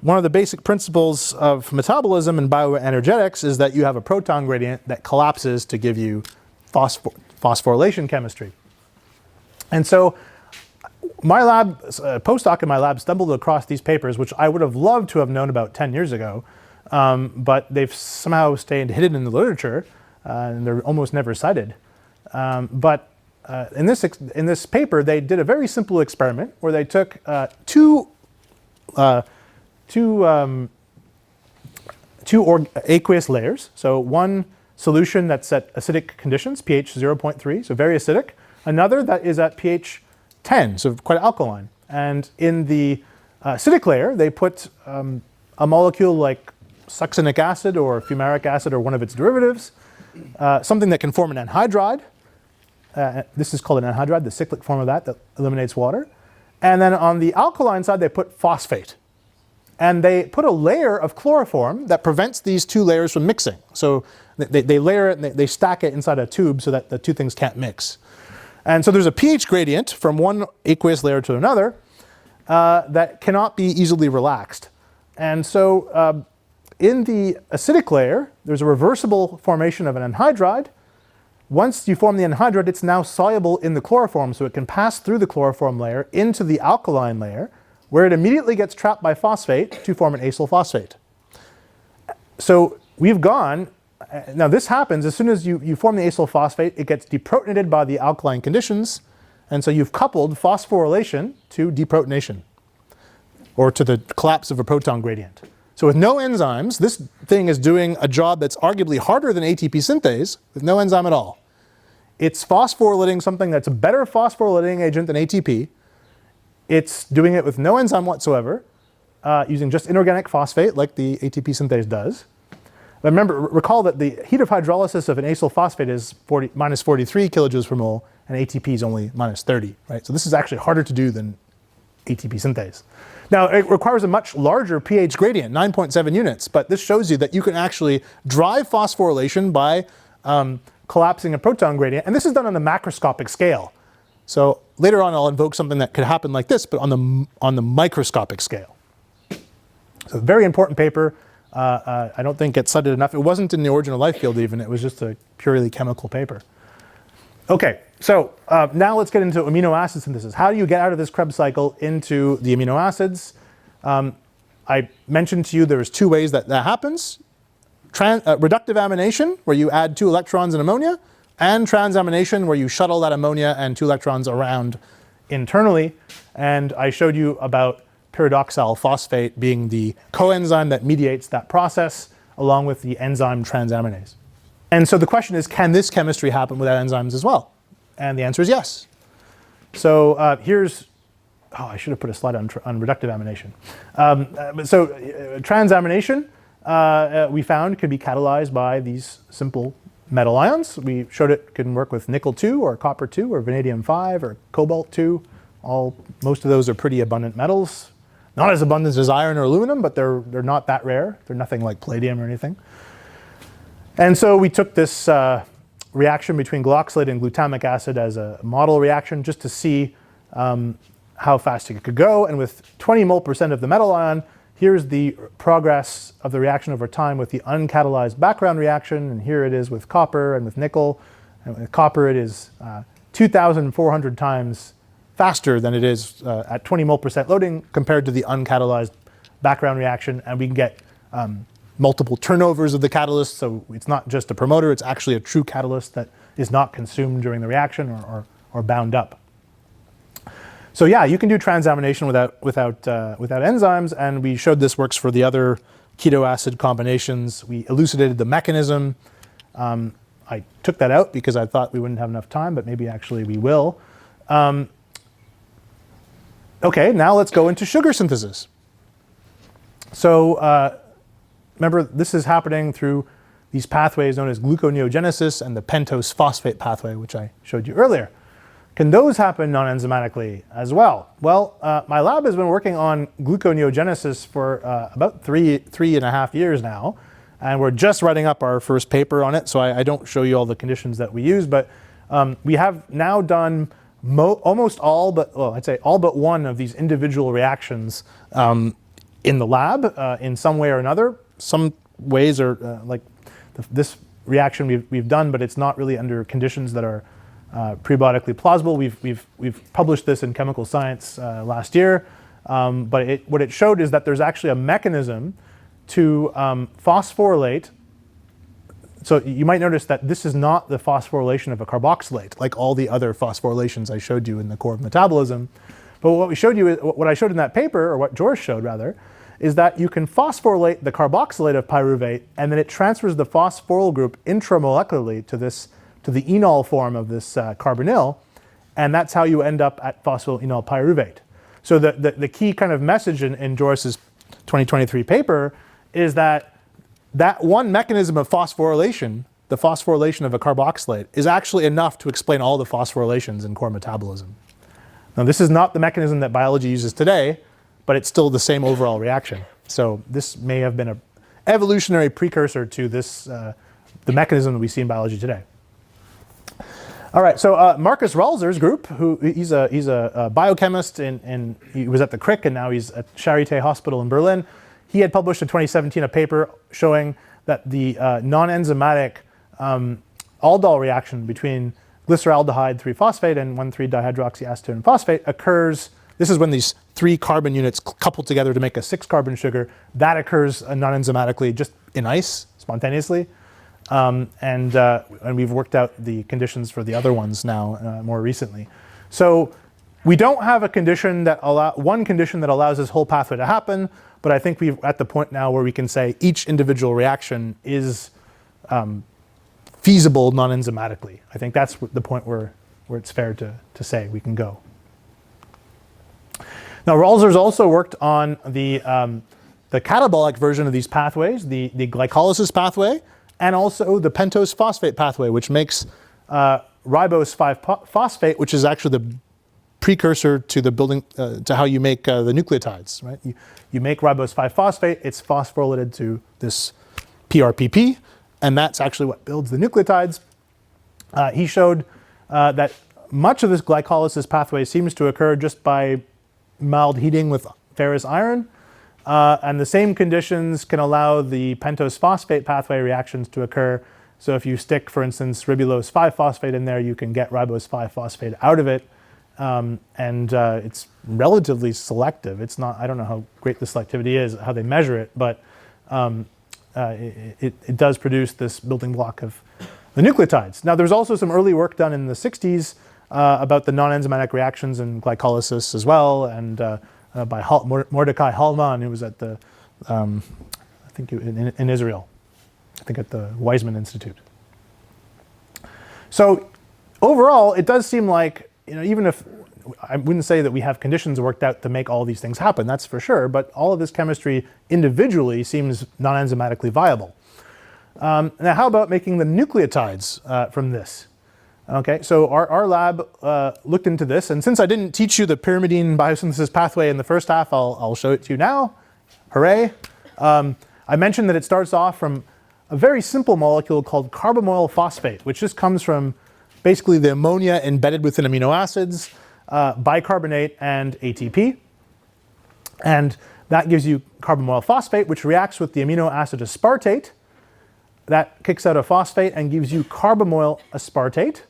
one of the basic principles of metabolism and bioenergetics is that you have a proton gradient that collapses to give you phosphorylation chemistry. And so my lab, a postdoc in my lab stumbled across these papers, which I would have loved to have known about 10 years ago, but they've somehow stayed hidden in the literature, and they're almost never cited. But in this paper, they did a very simple experiment where they took two aqueous layers. So one solution that's at acidic conditions, pH 0.3, so very acidic. Another that is at pH 10, so quite alkaline. And in the acidic layer, they put a molecule like succinic acid or fumaric acid or one of its derivatives, something that can form an anhydride. This is called an anhydride, the cyclic form of that eliminates water. And then on the alkaline side, they put phosphate. And they put a layer of chloroform that prevents these two layers from mixing. So they layer it and they stack it inside a tube so that the two things can't mix. And so there's a pH gradient from one aqueous layer to another that cannot be easily relaxed. And so in the acidic layer, there's a reversible formation of an anhydride. Once you form the anhydride, it's now soluble in the chloroform, so it can pass through the chloroform layer into the alkaline layer, where it immediately gets trapped by phosphate to form an acyl phosphate. So we've gone, now this happens as soon as you form the acyl phosphate, it gets deprotonated by the alkaline conditions, and so you've coupled phosphorylation to deprotonation, or to the collapse of a proton gradient. So with no enzymes, this thing is doing a job that's arguably harder than ATP synthase with no enzyme at all. It's phosphorylating something that's a better phosphorylating agent than ATP. It's doing it with no enzyme whatsoever, using just inorganic phosphate like the ATP synthase does. But remember, recall that the heat of hydrolysis of an acyl phosphate is minus 43 kilojoules per mole, and ATP is only minus 30, right? So this is actually harder to do than ATP synthase. Now, it requires a much larger pH gradient, 9.7 units, but this shows you that you can actually drive phosphorylation by collapsing a proton gradient, and this is done on the macroscopic scale. So later on, I'll invoke something that could happen like this, but on the microscopic scale. So very important paper. I don't think gets cited enough. It wasn't in the Origin of Life field even. It was just a purely chemical paper. Okay, so now let's get into amino acid synthesis. How do you get out of this Krebs cycle into the amino acids? I mentioned to you there's two ways that happens. Reductive amination, where you add 2 electrons in ammonia, and transamination, where you shuttle that ammonia and 2 electrons around internally. And I showed you about pyridoxal phosphate being the coenzyme that mediates that process, along with the enzyme transaminase. And so the question is, can this chemistry happen without enzymes as well? And the answer is yes. So here's, I should have put a slide on reductive amination. Transamination, we found could be catalyzed by these simple metal ions. We showed it can work with nickel 2 or copper 2 or vanadium 5 or cobalt 2. Most of those are pretty abundant metals. Not as abundant as iron or aluminum, but they're not that rare. They're nothing like palladium or anything. And so we took this reaction between glyoxylate and glutamic acid as a model reaction just to see how fast it could go. And with 20 mol% of the metal ion, here's the progress of the reaction over time with the uncatalyzed background reaction. And here it is with copper and with nickel. And with copper, it is 2,400 times faster than it is at 20 mol% loading compared to the uncatalyzed background reaction. And we can get multiple turnovers of the catalyst. So it's not just a promoter, it's actually a true catalyst that is not consumed during the reaction or bound up. So yeah, you can do transamination without enzymes, and we showed this works for the other keto acid combinations. We elucidated the mechanism. I took that out because I thought we wouldn't have enough time, but maybe actually we will. Okay, now let's go into sugar synthesis. So remember, this is happening through these pathways known as gluconeogenesis and the pentose phosphate pathway, which I showed you earlier. Can those happen non-enzymatically as well? Well, my lab has been working on gluconeogenesis for about three and a half years now, and we're just writing up our first paper on it, so I don't show you all the conditions that we use, but we have now done almost all, I'd say all but one of these individual reactions in the lab in some way or another. Some ways are like this reaction we've done, but it's not really under conditions that are prebiotically plausible. We've published this in Chemical Science last year, but what it showed is that there's actually a mechanism to phosphorylate. So you might notice that this is not the phosphorylation of a carboxylate, like all the other phosphorylations I showed you in the core of metabolism. But what I showed in that paper, or what George showed rather, is that you can phosphorylate the carboxylate of pyruvate, and then it transfers the phosphoryl group intramolecularly to the enol form of this carbonyl, and that's how you end up at phosphoenol pyruvate. So the key kind of message in Joris's 2023 paper is that one mechanism of phosphorylation, the phosphorylation of a carboxylate, is actually enough to explain all the phosphorylations in core metabolism. Now, this is not the mechanism that biology uses today, but it's still the same overall reaction. So this may have been an evolutionary precursor to this, the mechanism that we see in biology today. All right, so Marcus Ralzer's group, he's a biochemist, he was at the Crick and now he's at Charité Hospital in Berlin. He had published in 2017 a paper showing that the non-enzymatic aldol reaction between glyceraldehyde 3-phosphate and 1,3-dihydroxyacetone phosphate occurs. This is when these 3 carbon units couple together to make a 6-carbon sugar. That occurs non-enzymatically, just in ice, spontaneously. And we've worked out the conditions for the other ones now more recently. So we don't have a condition that one condition that allows this whole pathway to happen, but I think we're at the point now where we can say each individual reaction is feasible non-enzymatically. I think that's the point where it's fair to say we can go. Now, Ralzer's also worked on the catabolic version of these pathways, the glycolysis pathway, and also the pentose phosphate pathway, which makes ribose 5-phosphate, which is actually the precursor to the building to how you make the nucleotides. Right? You make ribose 5-phosphate, it's phosphorylated to this PRPP, and that's actually what builds the nucleotides. He showed that much of this glycolysis pathway seems to occur just by mild heating with ferrous iron. And the same conditions can allow the pentose phosphate pathway reactions to occur. So if you stick, for instance, ribulose 5-phosphate in there, you can get ribose 5-phosphate out of it. It's relatively selective. It's not, I don't know how great the selectivity is, how they measure it, but it does produce this building block of the nucleotides. Now, there's also some early work done in the 60s about the non-enzymatic reactions in glycolysis as well, and by Mordecai Hallman, who was at the, I think in Israel, I think at the Weizmann Institute. So overall, it does seem like, even if I wouldn't say that we have conditions worked out to make all these things happen, that's for sure, but all of this chemistry individually seems non-enzymatically viable. Now, how about making the nucleotides from this? Okay, so our lab looked into this, and since I didn't teach you the pyrimidine biosynthesis pathway in the first half, I'll show it to you now. Hooray. I mentioned that it starts off from a very simple molecule called carbamoyl phosphate, which just comes from basically the ammonia embedded within amino acids, bicarbonate and ATP. And that gives you carbamoyl phosphate, which reacts with the amino acid aspartate. That kicks out a phosphate and gives you carbamoyl aspartate,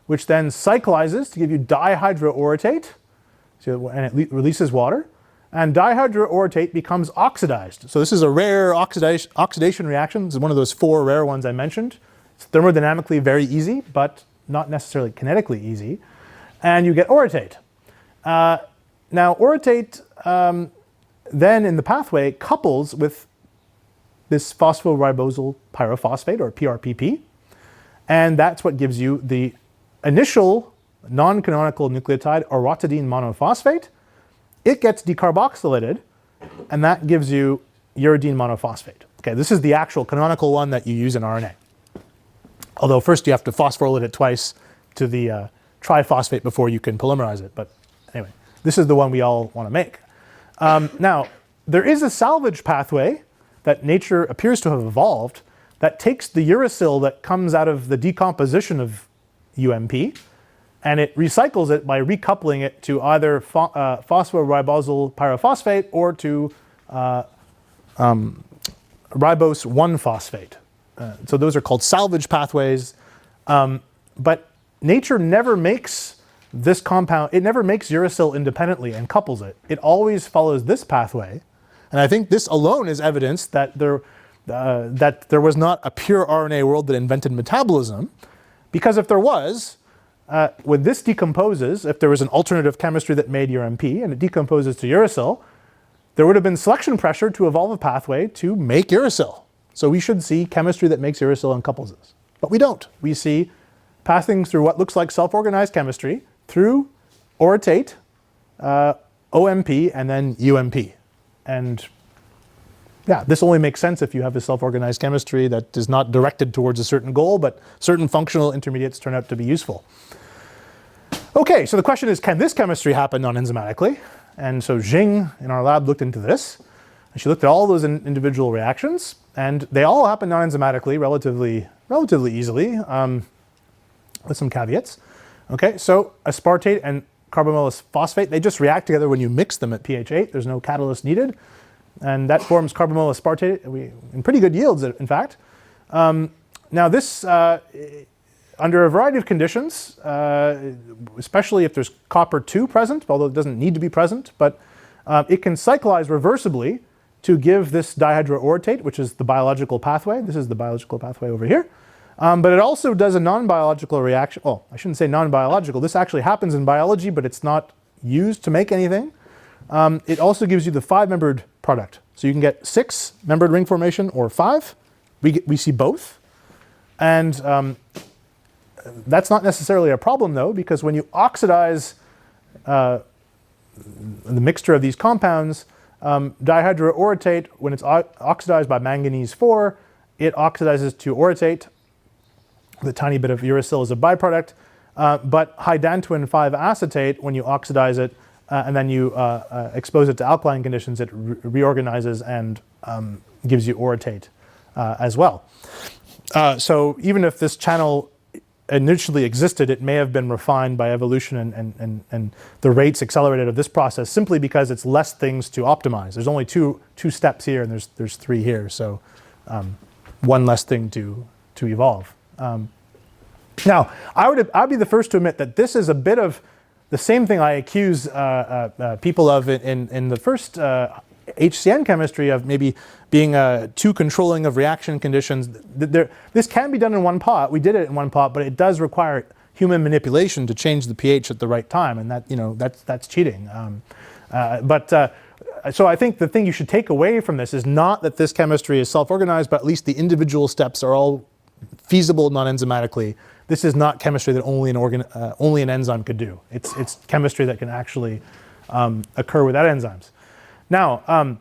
which then cyclizes to give you dihydroorotate, and it releases water. And dihydroorotate becomes oxidized. So this is a rare oxidation reaction. This is one of those 4 rare ones I mentioned. It's thermodynamically very easy, but not necessarily kinetically easy. And you get orotate. Now, orotate then in the pathway couples with this phosphoribosal pyrophosphate, or PRPP. And that's what gives you the initial non-canonical nucleotide, orotidine monophosphate. It gets decarboxylated, and that gives you uridine monophosphate. Okay, this is the actual canonical one that you use in RNA. Although first you have to phosphorylate it twice to the triphosphate before you can polymerize it. But anyway, this is the one we all want to make. Now, there is a salvage pathway that nature appears to have evolved that takes the uracil that comes out of the decomposition of UMP, and it recycles it by recoupling it to either phosphoribosal pyrophosphate or to ribose 1-phosphate. So those are called salvage pathways. But nature never makes this compound, it never makes uracil independently and couples it. It always follows this pathway. And I think this alone is evidence that there was not a pure RNA world that invented metabolism. Because if there was, when this decomposes, if there was an alternative chemistry that made UMP and it decomposes to uracil, there would have been selection pressure to evolve a pathway to make uracil. So we should see chemistry that makes uracil and couples this. But we don't. We see passing through what looks like self-organized chemistry through orotate, OMP, and then UMP. And yeah, this only makes sense if you have a self-organized chemistry that is not directed towards a certain goal, but certain functional intermediates turn out to be useful. Okay, so the question is, can this chemistry happen non-enzymatically? And so Jing in our lab looked into this, and she looked at all those individual reactions, and they all happen non-enzymatically relatively easily, with some caveats. Okay, so aspartate and carbamoyl phosphate, they just react together when you mix them at pH 8. There's no catalyst needed. And that forms carbamoyl aspartate in pretty good yields, in fact. Now this, under a variety of conditions, especially if there's copper-2 present, although it doesn't need to be present, but it can cyclize reversibly to give this dihydroorotate, which is the biological pathway. This is the biological pathway over here. But it also does a non-biological reaction. Oh, I shouldn't say non-biological. This actually happens in biology, but it's not used to make anything. It also gives you the 5-membered product. So you can get 6-membered ring formation or 5. We see both. And that's not necessarily a problem, though, because when you oxidize the mixture of these compounds, dihydroorotate, when it's oxidized by manganese 4, it oxidizes to orotate. The tiny bit of uracil is a byproduct. But hydantoin 5-acetate, when you oxidize it, and then you expose it to alkaline conditions, it reorganizes and gives you orotate as well. So even if this channel initially existed, it may have been refined by evolution and the rates accelerated of this process simply because it's less things to optimize. There's only two steps here and there's 3 here, so one less thing to evolve. Now, I'd be the first to admit that this is a bit of the same thing I accuse people of in the first HCN chemistry, of maybe being too controlling of reaction conditions. This can be done in one pot. We did it in one pot, but it does require human manipulation to change the pH at the right time, and that's cheating. So I think the thing you should take away from this is not that this chemistry is self-organized, but at least the individual steps are all feasible non-enzymatically. This is not chemistry that only an enzyme could do. It's chemistry that can actually occur without enzymes. Now,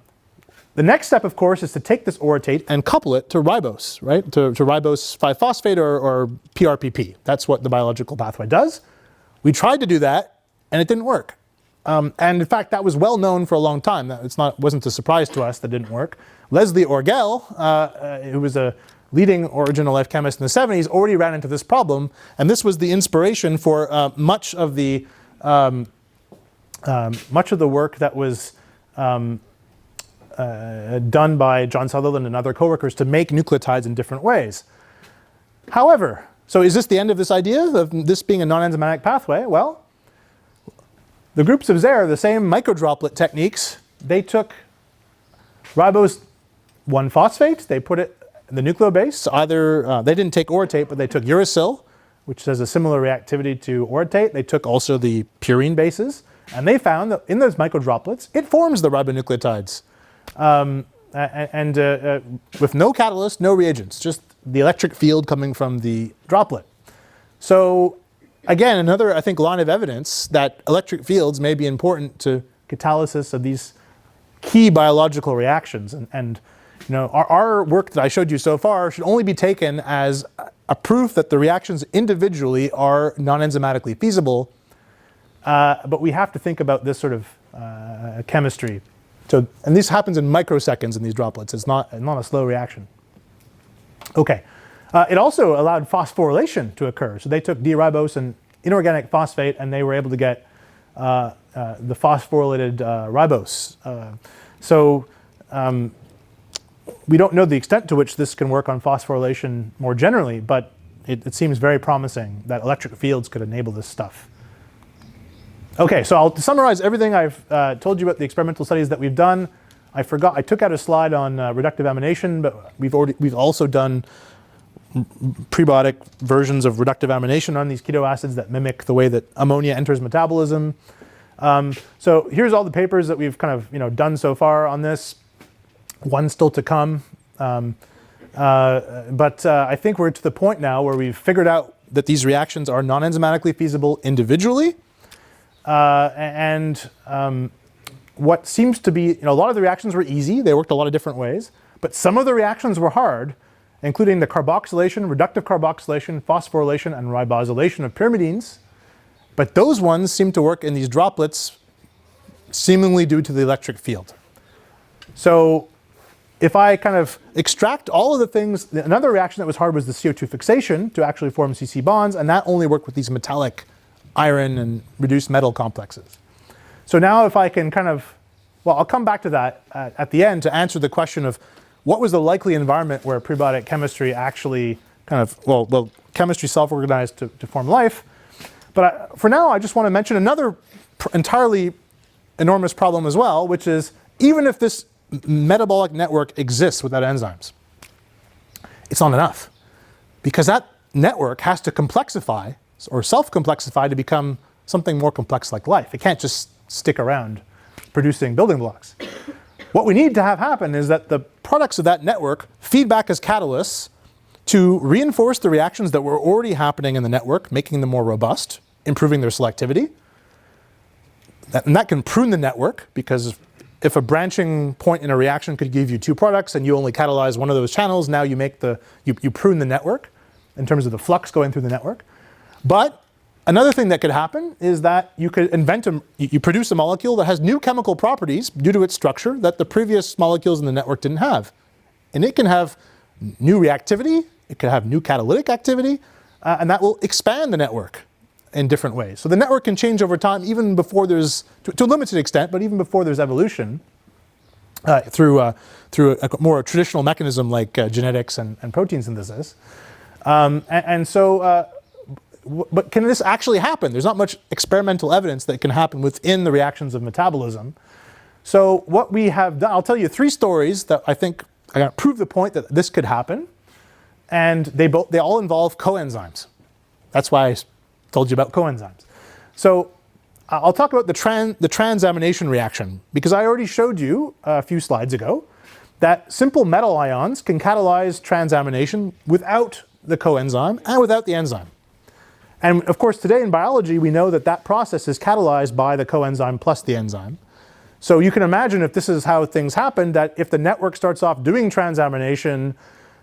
the next step, of course, is to take this orotate and couple it to ribose, right? To ribose 5-phosphate or PRPP. That's what the biological pathway does. We tried to do that, and it didn't work. And in fact, that was well known for a long time. Wasn't a surprise to us that didn't work. Leslie Orgel, who was a leading origin of life chemist in the 70s, already ran into this problem, and this was the inspiration for much of the work that was done by John Sutherland and other coworkers to make nucleotides in different ways. However, so is this the end of this idea of this being a non-enzymatic pathway? Well, the groups of Zaire, the same microdroplet techniques, they took ribose 1-phosphate, they put it in the nucleobase. Either they didn't take orotate, but they took uracil, which has a similar reactivity to orotate. They took also the purine bases, and they found that in those microdroplets, it forms the ribonucleotides. With no catalyst, no reagents, just the electric field coming from the droplet. So again, another, I think, line of evidence that electric fields may be important to catalysis of these key biological reactions. And our work that I showed you so far should only be taken as a proof that the reactions individually are non-enzymatically feasible. But we have to think about this sort of chemistry. So, and this happens in microseconds in these droplets. It's not a slow reaction. Okay. It also allowed phosphorylation to occur. So they took D-ribose and inorganic phosphate, and they were able to get the phosphorylated ribose. We don't know the extent to which this can work on phosphorylation more generally, but it seems very promising that electric fields could enable this stuff. Okay, so I'll summarize everything I've told you about the experimental studies that we've done. I took out a slide on reductive amination, but we've also done prebiotic versions of reductive amination on these keto acids that mimic the way that ammonia enters metabolism. So here's all the papers that we've kind of done so far on this. One still to come, but I think we're to the point now where we've figured out that these reactions are non-enzymatically feasible individually. What seems to be, a lot of the reactions were easy. They worked a lot of different ways. But some of the reactions were hard, including the carboxylation, reductive carboxylation, phosphorylation, and ribosylation of pyrimidines. But those ones seem to work in these droplets, seemingly due to the electric field. So if I kind of extract all of the things, another reaction that was hard was the CO2 fixation to actually form CC bonds, and that only worked with these metallic iron and reduced metal complexes. So now if I can I'll come back to that at the end to answer the question of what was the likely environment where prebiotic chemistry actually chemistry self-organized to form life. But for now, I just want to mention another entirely enormous problem as well, which is even if this metabolic network exists without enzymes, it's not enough, because that network has to complexify or self-complexify to become something more complex like life. It can't just stick around producing building blocks. What we need to have happen is that the products of that network feed back as catalysts to reinforce the reactions that were already happening in the network, making them more robust, improving their selectivity. And that can prune the network, because if a branching point in a reaction could give you 2 products and you only catalyze one of those channels, now you prune the network in terms of the flux going through the network. But another thing that could happen is that you could you produce a molecule that has new chemical properties due to its structure that the previous molecules in the network didn't have. And it can have new reactivity, it could have new catalytic activity, and that will expand the network in different ways. So the network can change over time, even before there's, to a limited extent, but even before there's evolution, through a more traditional mechanism like genetics and protein synthesis. But can this actually happen? There's not much experimental evidence that it can happen within the reactions of metabolism. So what we have done, I'll tell you 3 stories that I think are going to prove the point that this could happen. And they all involve coenzymes. That's why I told you about coenzymes. So I'll talk about the transamination reaction, because I already showed you a few slides ago that simple metal ions can catalyze transamination without the coenzyme and without the enzyme. And of course, today in biology, we know that that process is catalyzed by the coenzyme plus the enzyme. So you can imagine, if this is how things happen, that if the network starts off doing transamination,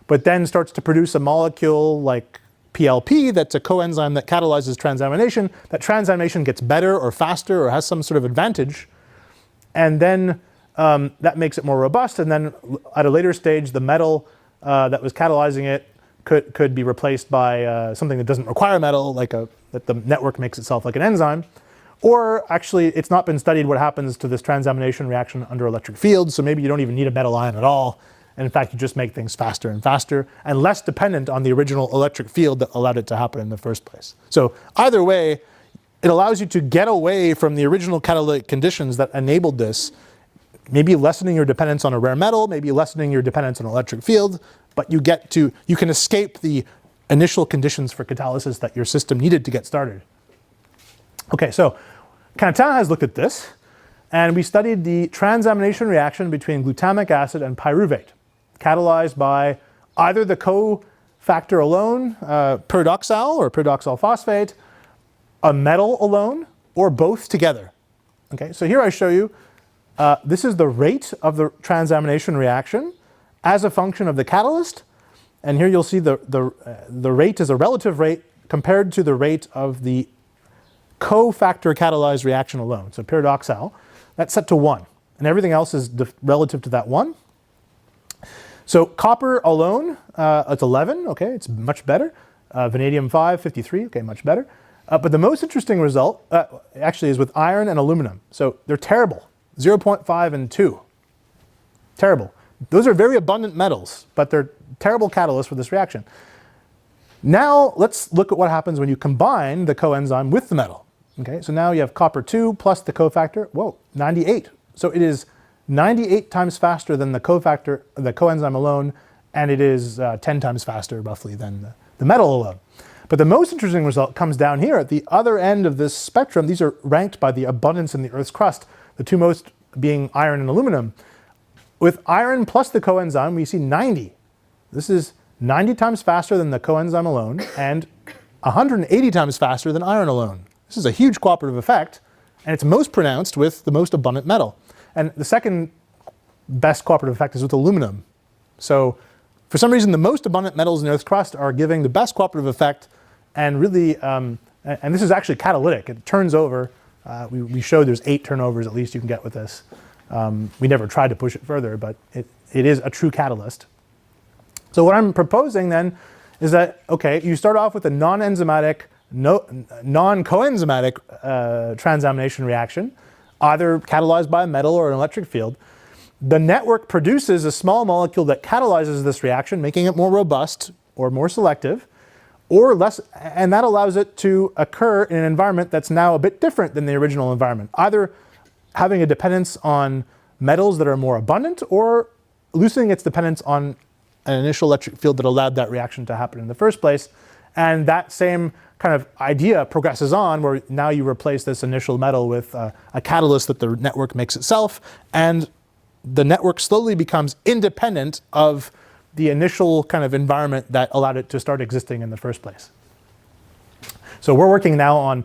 but then starts to produce a molecule like PLP that's a coenzyme that catalyzes transamination, that transamination gets better or faster or has some sort of advantage, and then that makes it more robust, and then at a later stage, the metal that was catalyzing it could be replaced by something that doesn't require metal, like that the network makes itself like an enzyme. Or actually, it's not been studied what happens to this transamination reaction under electric fields, so maybe you don't even need a metal ion at all. And in fact, you just make things faster and faster and less dependent on the original electric field that allowed it to happen in the first place. So either way, it allows you to get away from the original catalytic conditions that enabled this, maybe lessening your dependence on a rare metal, maybe lessening your dependence on an electric field, but you can escape the initial conditions for catalysis that your system needed to get started. Okay, so Quentin has looked at this, and we studied the transamination reaction between glutamic acid and pyruvate, catalyzed by either the cofactor alone, pyridoxal or pyridoxal phosphate, a metal alone, or both together. Okay, so here I show you, this is the rate of the transamination reaction as a function of the catalyst, and here you'll see the rate is a relative rate compared to the rate of the cofactor catalyzed reaction alone, so pyridoxal. That's set to 1, and everything else is relative to that 1. So copper alone, it's 11, okay, it's much better. Vanadium 5, 53, okay, much better. But the most interesting result actually is with iron and aluminum. So they're terrible, 0.5 and 2. Terrible. Those are very abundant metals, but they're terrible catalysts for this reaction. Now let's look at what happens when you combine the coenzyme with the metal. Okay, so now you have copper 2 plus the cofactor, whoa, 98. So it is 98 times faster than the cofactor, the coenzyme alone, and it is 10 times faster roughly than the metal alone. But the most interesting result comes down here at the other end of this spectrum. These are ranked by the abundance in the Earth's crust, the two most being iron and aluminum. With iron plus the coenzyme, we see 90. This is 90 times faster than the coenzyme alone and 180 times faster than iron alone. This is a huge cooperative effect, and it's most pronounced with the most abundant metal. And the second best cooperative effect is with aluminum. So for some reason, the most abundant metals in the Earth's crust are giving the best cooperative effect, and really, and this is actually catalytic. It turns over. We showed there's 8 turnovers at least you can get with this. We never tried to push it further, but it is a true catalyst. So what I'm proposing then is that, okay, you start off with a non-enzymatic, non-coenzymatic transamination reaction, either catalyzed by a metal or an electric field. The network produces a small molecule that catalyzes this reaction, making it more robust or more selective, or less, and that allows it to occur in an environment that's now a bit different than the original environment, either having a dependence on metals that are more abundant or loosening its dependence on an initial electric field that allowed that reaction to happen in the first place. And that same kind of idea progresses on, where now you replace this initial metal with a catalyst that the network makes itself, and the network slowly becomes independent of the initial kind of environment that allowed it to start existing in the first place. So we're working now on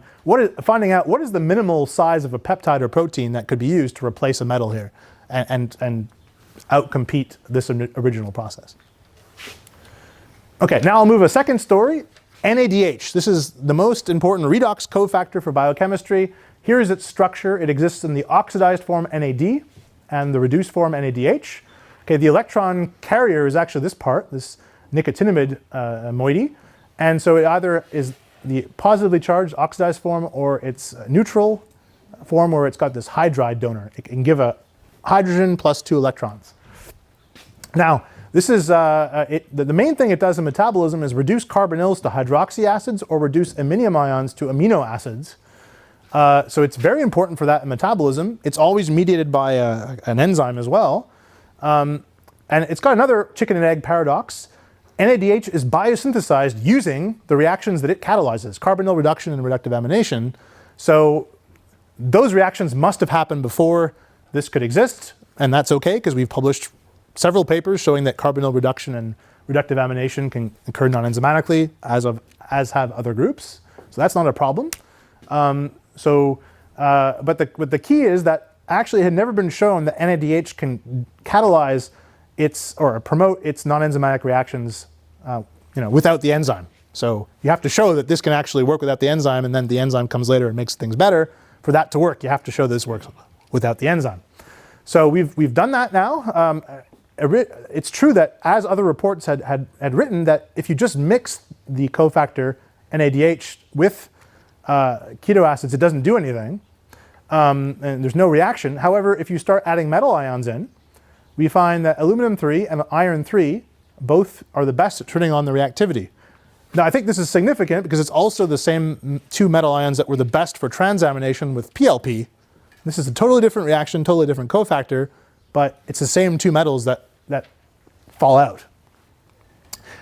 finding out what is the minimal size of a peptide or protein that could be used to replace a metal here and outcompete this original process. Okay, now I'll move a second story, NADH. This is the most important redox cofactor for biochemistry. Here is its structure. It exists in the oxidized form NAD and the reduced form NADH. Okay, the electron carrier is actually this part, this nicotinamide moiety, And so it either is the positively charged oxidized form, or it's a neutral form where it's got this hydride donor. It can give a hydrogen plus 2 electrons. Now, this is the main thing it does in metabolism is reduce carbonyls to hydroxy acids or reduce aminium ions to amino acids. So it's very important for that in metabolism. It's always mediated by an enzyme as well. And it's got another chicken and egg paradox. NADH is biosynthesized using the reactions that it catalyzes, carbonyl reduction and reductive amination. So those reactions must have happened before this could exist, and that's okay because we've published several papers showing that carbonyl reduction and reductive amination can occur non-enzymatically, as have other groups. So that's not a problem. But the key is that actually it had never been shown that NADH can catalyze or promote its non-enzymatic reactions without the enzyme. So you have to show that this can actually work without the enzyme, and then the enzyme comes later and makes things better. For that to work, you have to show this works without the enzyme. So we've done that now. It's true that, as other reports had written, that if you just mix the cofactor NADH with keto acids, it doesn't do anything, and there's no reaction. However, if you start adding metal ions in, we find that aluminum-3 and iron-3 both are the best at turning on the reactivity. Now, I think this is significant because it's also the same 2 metal ions that were the best for transamination with PLP. This is a totally different reaction, totally different cofactor, but it's the same 2 metals that fall out.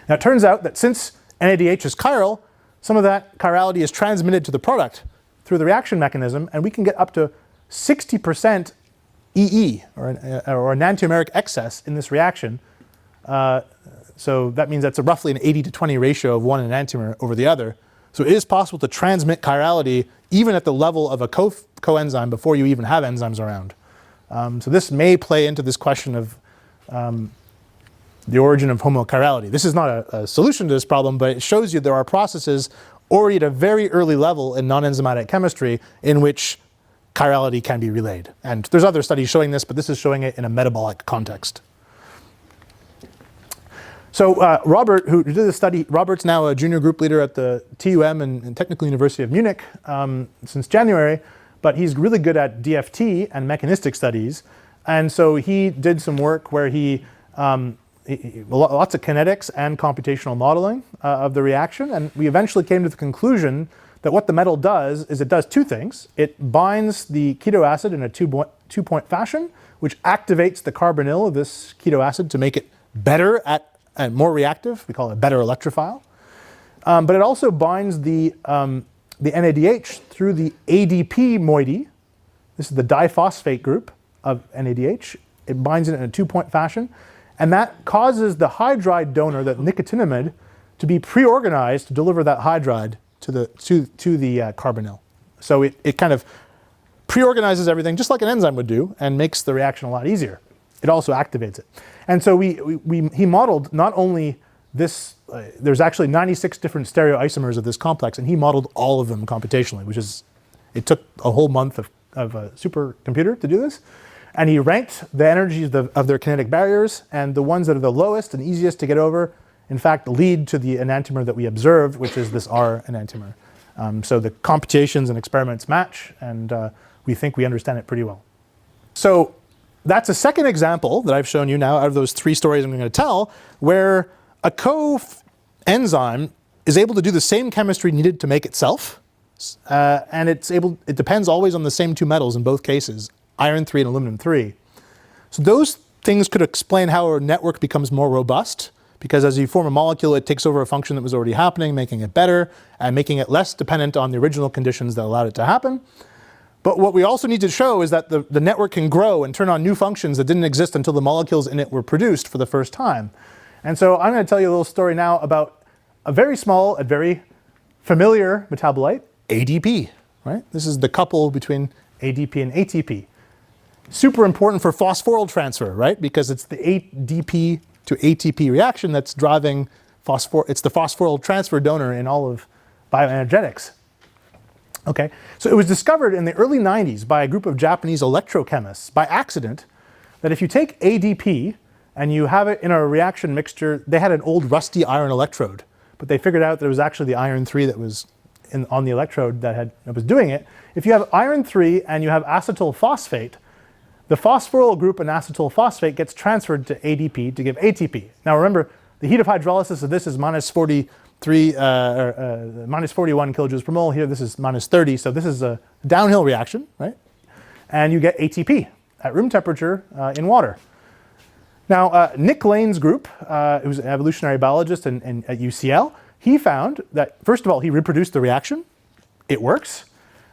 Now, it turns out that since NADH is chiral, some of that chirality is transmitted to the product through the reaction mechanism, and we can get up to 60% EE, or an enantiomeric excess in this reaction. So that means that's roughly an 80-to-20 ratio of one enantiomer over the other. So it is possible to transmit chirality even at the level of a coenzyme before you even have enzymes around. So this may play into this question of the origin of homochirality. This is not a solution to this problem, but it shows you there are processes already at a very early level in non-enzymatic chemistry in which chirality can be relayed. And there's other studies showing this, but this is showing it in a metabolic context. So Robert, who did this study, Robert's now a junior group leader at the TUM and Technical University of Munich since January, but he's really good at DFT and mechanistic studies. And so he did some work where he lots of kinetics and computational modeling of the reaction, and we eventually came to the conclusion that what the metal does is it does 2 things. It binds the keto acid in a two-point fashion, which activates the carbonyl of this keto acid to make it better and more reactive. We call it a better electrophile. But it also binds the NADH through the ADP moiety. This is the diphosphate group of NADH. It binds it in a 2-point fashion. And that causes the hydride donor, the nicotinamide, to be pre-organized to deliver that hydride to the carbonyl. So it kind of pre-organizes everything just like an enzyme would do and makes the reaction a lot easier. It also activates it. And so he modeled not only this, there's actually 96 different stereoisomers of this complex, and he modeled all of them computationally, it took a whole month of a supercomputer to do this. And he ranked the energies of their kinetic barriers, and the ones that are the lowest and easiest to get over, in fact, lead to the enantiomer that we observed, which is this R enantiomer. So the computations and experiments match, and we think we understand it pretty well. So that's a second example that I've shown you now out of those 3 stories I'm going to tell, where a coenzyme is able to do the same chemistry needed to make itself, and it depends always on the same 2 metals in both cases, iron-3 and aluminum-3. So those things could explain how our network becomes more robust, because as you form a molecule, it takes over a function that was already happening, making it better and making it less dependent on the original conditions that allowed it to happen. But what we also need to show is that the network can grow and turn on new functions that didn't exist until the molecules in it were produced for the first time. And so I'm going to tell you a little story now about a very small and very familiar metabolite, ADP. Right? This is the couple between ADP and ATP. Super important for phosphoryl transfer, right? Because it's the ADP to ATP reaction that's driving it's the phosphoryl transfer donor in all of bioenergetics. Okay, so it was discovered in the early 90s by a group of Japanese electrochemists by accident that if you take ADP and you have it in a reaction mixture, they had an old rusty iron electrode, but they figured out that it was actually the iron 3 that was on the electrode that was doing it. If you have iron 3 and you have acetyl phosphate, the phosphoryl group in acetyl phosphate gets transferred to ADP to give ATP. Now remember, the heat of hydrolysis of this is minus 41 kilojoules per mole. Here this is minus 30, so this is a downhill reaction, right? And you get ATP at room temperature in water. Now, Nick Lane's group, who's an evolutionary biologist at UCL, he found that, first of all, he reproduced the reaction. It works.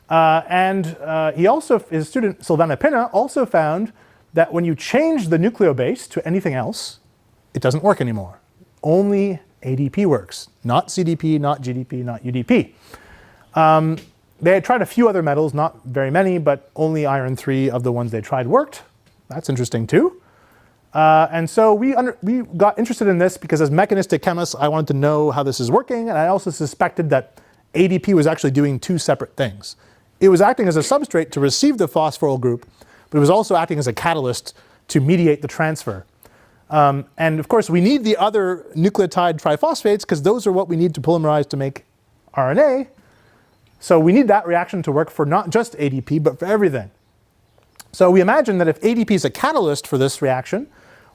His student Silvana Pinna also found that when you change the nucleobase to anything else, it doesn't work anymore. Only ADP works, not CDP, not GDP, not UDP. They had tried a few other metals, not very many, but only iron 3 of the ones they tried worked. That's interesting too. And so we got interested in this because as mechanistic chemists, I wanted to know how this is working, and I also suspected that ADP was actually doing two separate things. It was acting as a substrate to receive the phosphoryl group, but it was also acting as a catalyst to mediate the transfer. And of course, we need the other nucleotide triphosphates because those are what we need to polymerize to make RNA. So we need that reaction to work for not just ADP, but for everything. So we imagine that if ADP is a catalyst for this reaction,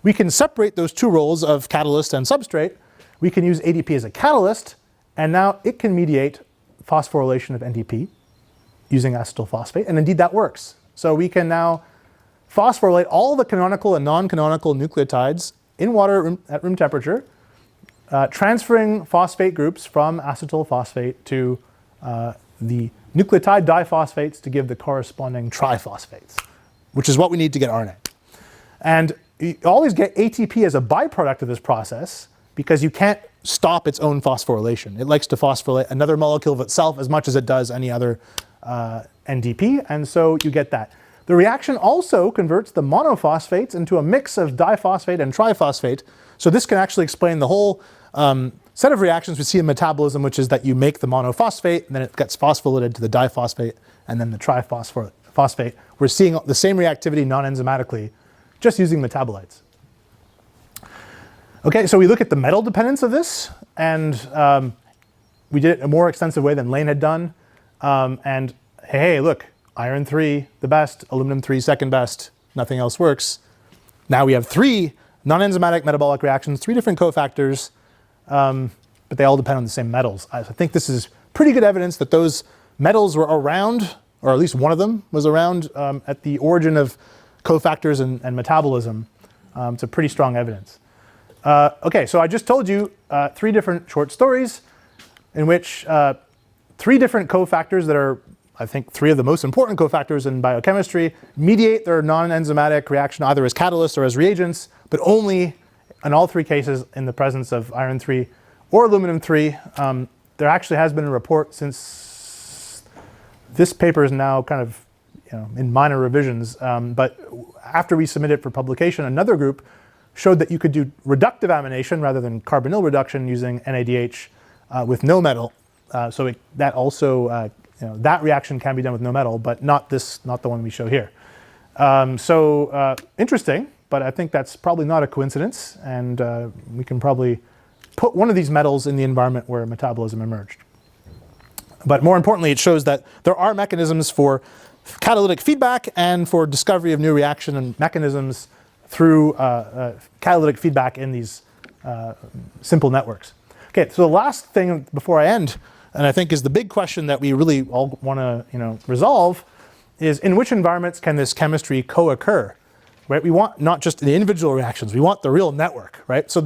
we can separate those two roles of catalyst and substrate. We can use ADP as a catalyst, and now it can mediate phosphorylation of NDP using acetyl phosphate, and indeed that works. So we can now phosphorylate all the canonical and non-canonical nucleotides in water at room temperature, transferring phosphate groups from acetyl phosphate to the nucleotide diphosphates to give the corresponding triphosphates, which is what we need to get RNA. And you always get ATP as a byproduct of this process because you can't stop its own phosphorylation. It likes to phosphorylate another molecule of itself as much as it does any other NDP, and so you get that. The reaction also converts the monophosphates into a mix of diphosphate and triphosphate, so this can actually explain the whole set of reactions we see in metabolism, which is that you make the monophosphate, and then it gets phosphorylated to the diphosphate, and then the triphosphate. We're seeing the same reactivity non-enzymatically, just using metabolites. Okay, so we look at the metal dependence of this, and we did it in a more extensive way than Lane had done. And hey, look, iron 3, the best, aluminum 3, second best, nothing else works. Now we have 3 non-enzymatic metabolic reactions, 3 different cofactors, but they all depend on the same metals. I think this is pretty good evidence that those metals were around, or at least one of them was around at the origin of cofactors and metabolism. It's a pretty strong evidence. Okay, so I just told you 3 different short stories in which 3 different cofactors that are, I think, 3 of the most important cofactors in biochemistry mediate their non-enzymatic reaction either as catalysts or as reagents, but only in all 3 cases in the presence of iron 3 or aluminum 3. There actually has been a report since this paper is now kind of in minor revisions, but after we submitted it for publication, another group showed that you could do reductive amination rather than carbonyl reduction using NADH with no metal. That also, that reaction can be done with no metal, but not the one we show here. Interesting, but I think that's probably not a coincidence, and we can probably put one of these metals in the environment where metabolism emerged. But more importantly, it shows that there are mechanisms for catalytic feedback and for discovery of new reaction and mechanisms through catalytic feedback in these simple networks. Okay, so the last thing before I end, and I think is the big question that we really all want to resolve, is in which environments can this chemistry co-occur? Right? We want not just the individual reactions, we want the real network, right? So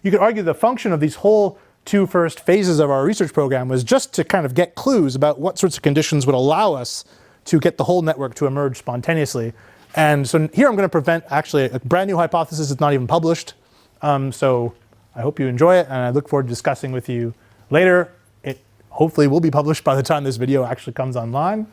you could argue the function of these whole 2 first phases of our research program was just to kind of get clues about what sorts of conditions would allow us to get the whole network to emerge spontaneously. And so here I'm going to present actually a brand new hypothesis that's not even published. So I hope you enjoy it, and I look forward to discussing with you later. It hopefully will be published by the time this video actually comes online.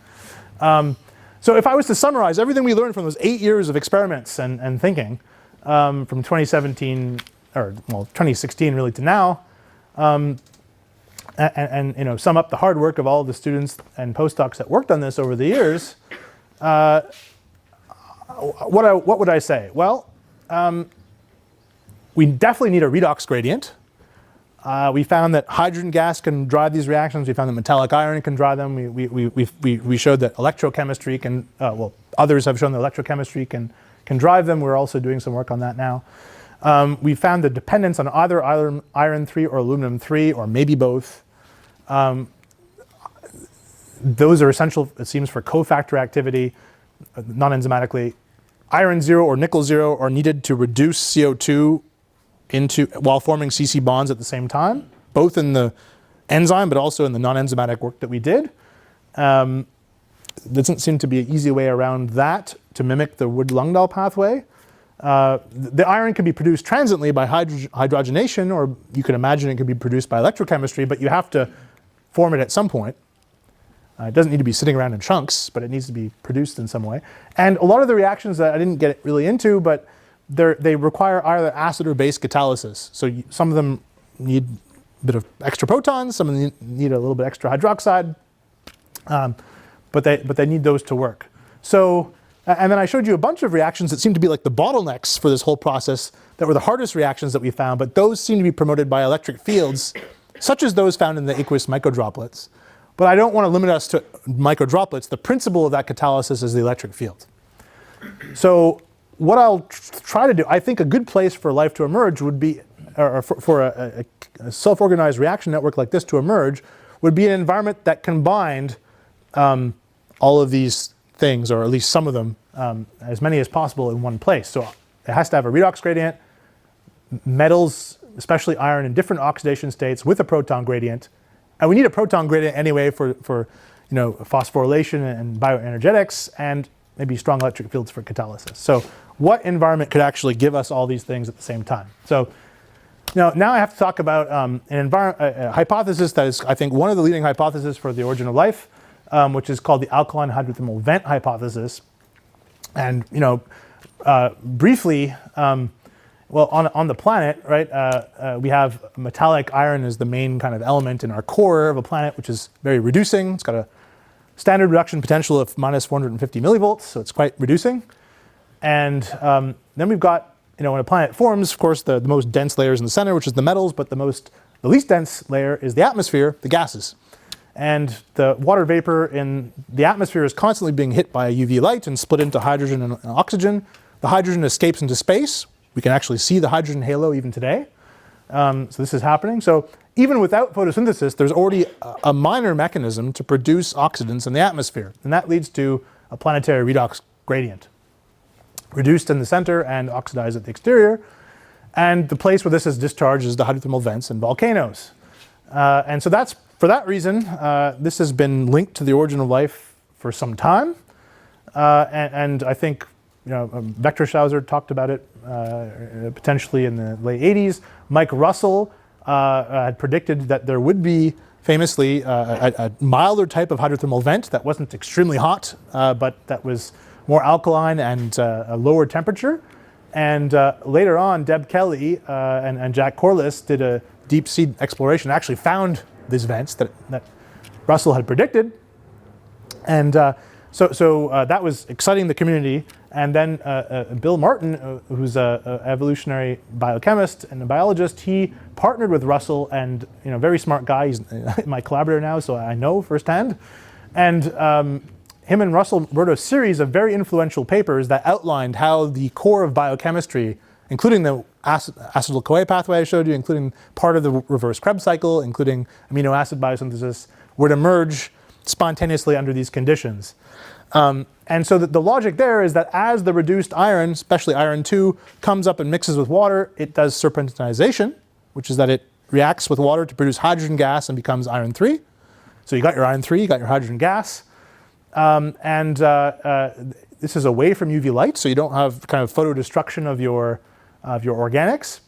So if I was to summarize everything we learned from those 8 years of experiments and thinking from 2017, or well, 2016 really to now, and sum up the hard work of all the students and postdocs that worked on this over the years, what would I say? Well, we definitely need a redox gradient. We found that hydrogen gas can drive these reactions. We found that metallic iron can drive them. We showed that electrochemistry can, well, others have shown that electrochemistry can drive them. We're also doing some work on that now. We found the dependence on either iron 3 or aluminum 3, or maybe both. Those are essential, it seems, for cofactor activity, non-enzymatically. Iron 0 or nickel 0 are needed to reduce CO2 while forming CC bonds at the same time, both in the enzyme but also in the non-enzymatic work that we did. There doesn't seem to be an easy way around that to mimic the Wood-Lungdahl pathway. The iron can be produced transiently by hydrogenation, or you can imagine it could be produced by electrochemistry, but you have to form it at some point. It doesn't need to be sitting around in chunks, but it needs to be produced in some way. And a lot of the reactions that I didn't get really into, but they require either acid or base catalysis. So some of them need a bit of extra protons, some of them need a little bit extra hydroxide, but they need those to work. So, and then I showed you a bunch of reactions that seem to be like the bottlenecks for this whole process that were the hardest reactions that we found, but those seem to be promoted by electric fields, such as those found in the aqueous microdroplets. But I don't want to limit us to microdroplets. The principle of that catalysis is the electric field. So what I'll try to do, I think a good place for life to emerge would be, or for a self-organized reaction network like this to emerge, would be an environment that combined all of these things, or at least some of them, as many as possible in one place. So it has to have a redox gradient, metals, especially iron, in different oxidation states with a proton gradient. And we need a proton gradient anyway for phosphorylation and bioenergetics, and maybe strong electric fields for catalysis. So what environment could actually give us all these things at the same time? So now I have to talk about a hypothesis that is, I think, one of the leading hypotheses for the origin of life, which is called the alkaline hydrothermal vent hypothesis. And briefly, well, on the planet, right, we have metallic iron as the main kind of element in our core of a planet, which is very reducing. It's got a standard reduction potential of minus 450 millivolts, so it's quite reducing. And then we've got, when a planet forms, of course, the most dense layer is in the center, which is the metals, but the least dense layer is the atmosphere, the gases. And the water vapor in the atmosphere is constantly being hit by UV light and split into hydrogen and oxygen. The hydrogen escapes into space. We can actually see the hydrogen halo even today. So this is happening. So even without photosynthesis, there's already a minor mechanism to produce oxidants in the atmosphere. And that leads to a planetary redox gradient. Reduced in the center and oxidized at the exterior. And the place where this is discharged is the hydrothermal vents and volcanoes. And so for that reason, this has been linked to the origin of life for some time. And I think Vectorshauser talked about it potentially in the late 80s. Mike Russell had predicted that there would be, famously, a milder type of hydrothermal vent that wasn't extremely hot, but that was more alkaline and a lower temperature. And later on, Deb Kelly and Jack Corliss did a deep sea exploration, actually found these vents that Russell had predicted. And so that was exciting the community. And then Bill Martin, who's an evolutionary biochemist and a biologist, he partnered with Russell, and very smart guy. He's my collaborator now, so I know firsthand. And him and Russell wrote a series of very influential papers that outlined how the core of biochemistry, including the acetyl-CoA pathway I showed you, including part of the reverse Krebs cycle, including amino acid biosynthesis, would emerge spontaneously under these conditions. And so the logic there is that as the reduced iron, especially iron 2, comes up and mixes with water, it does serpentinization, which is that it reacts with water to produce hydrogen gas and becomes iron 3. So you got your iron 3, you got your hydrogen gas. This is away from UV light, so you don't have kind of photodestruction of your organics.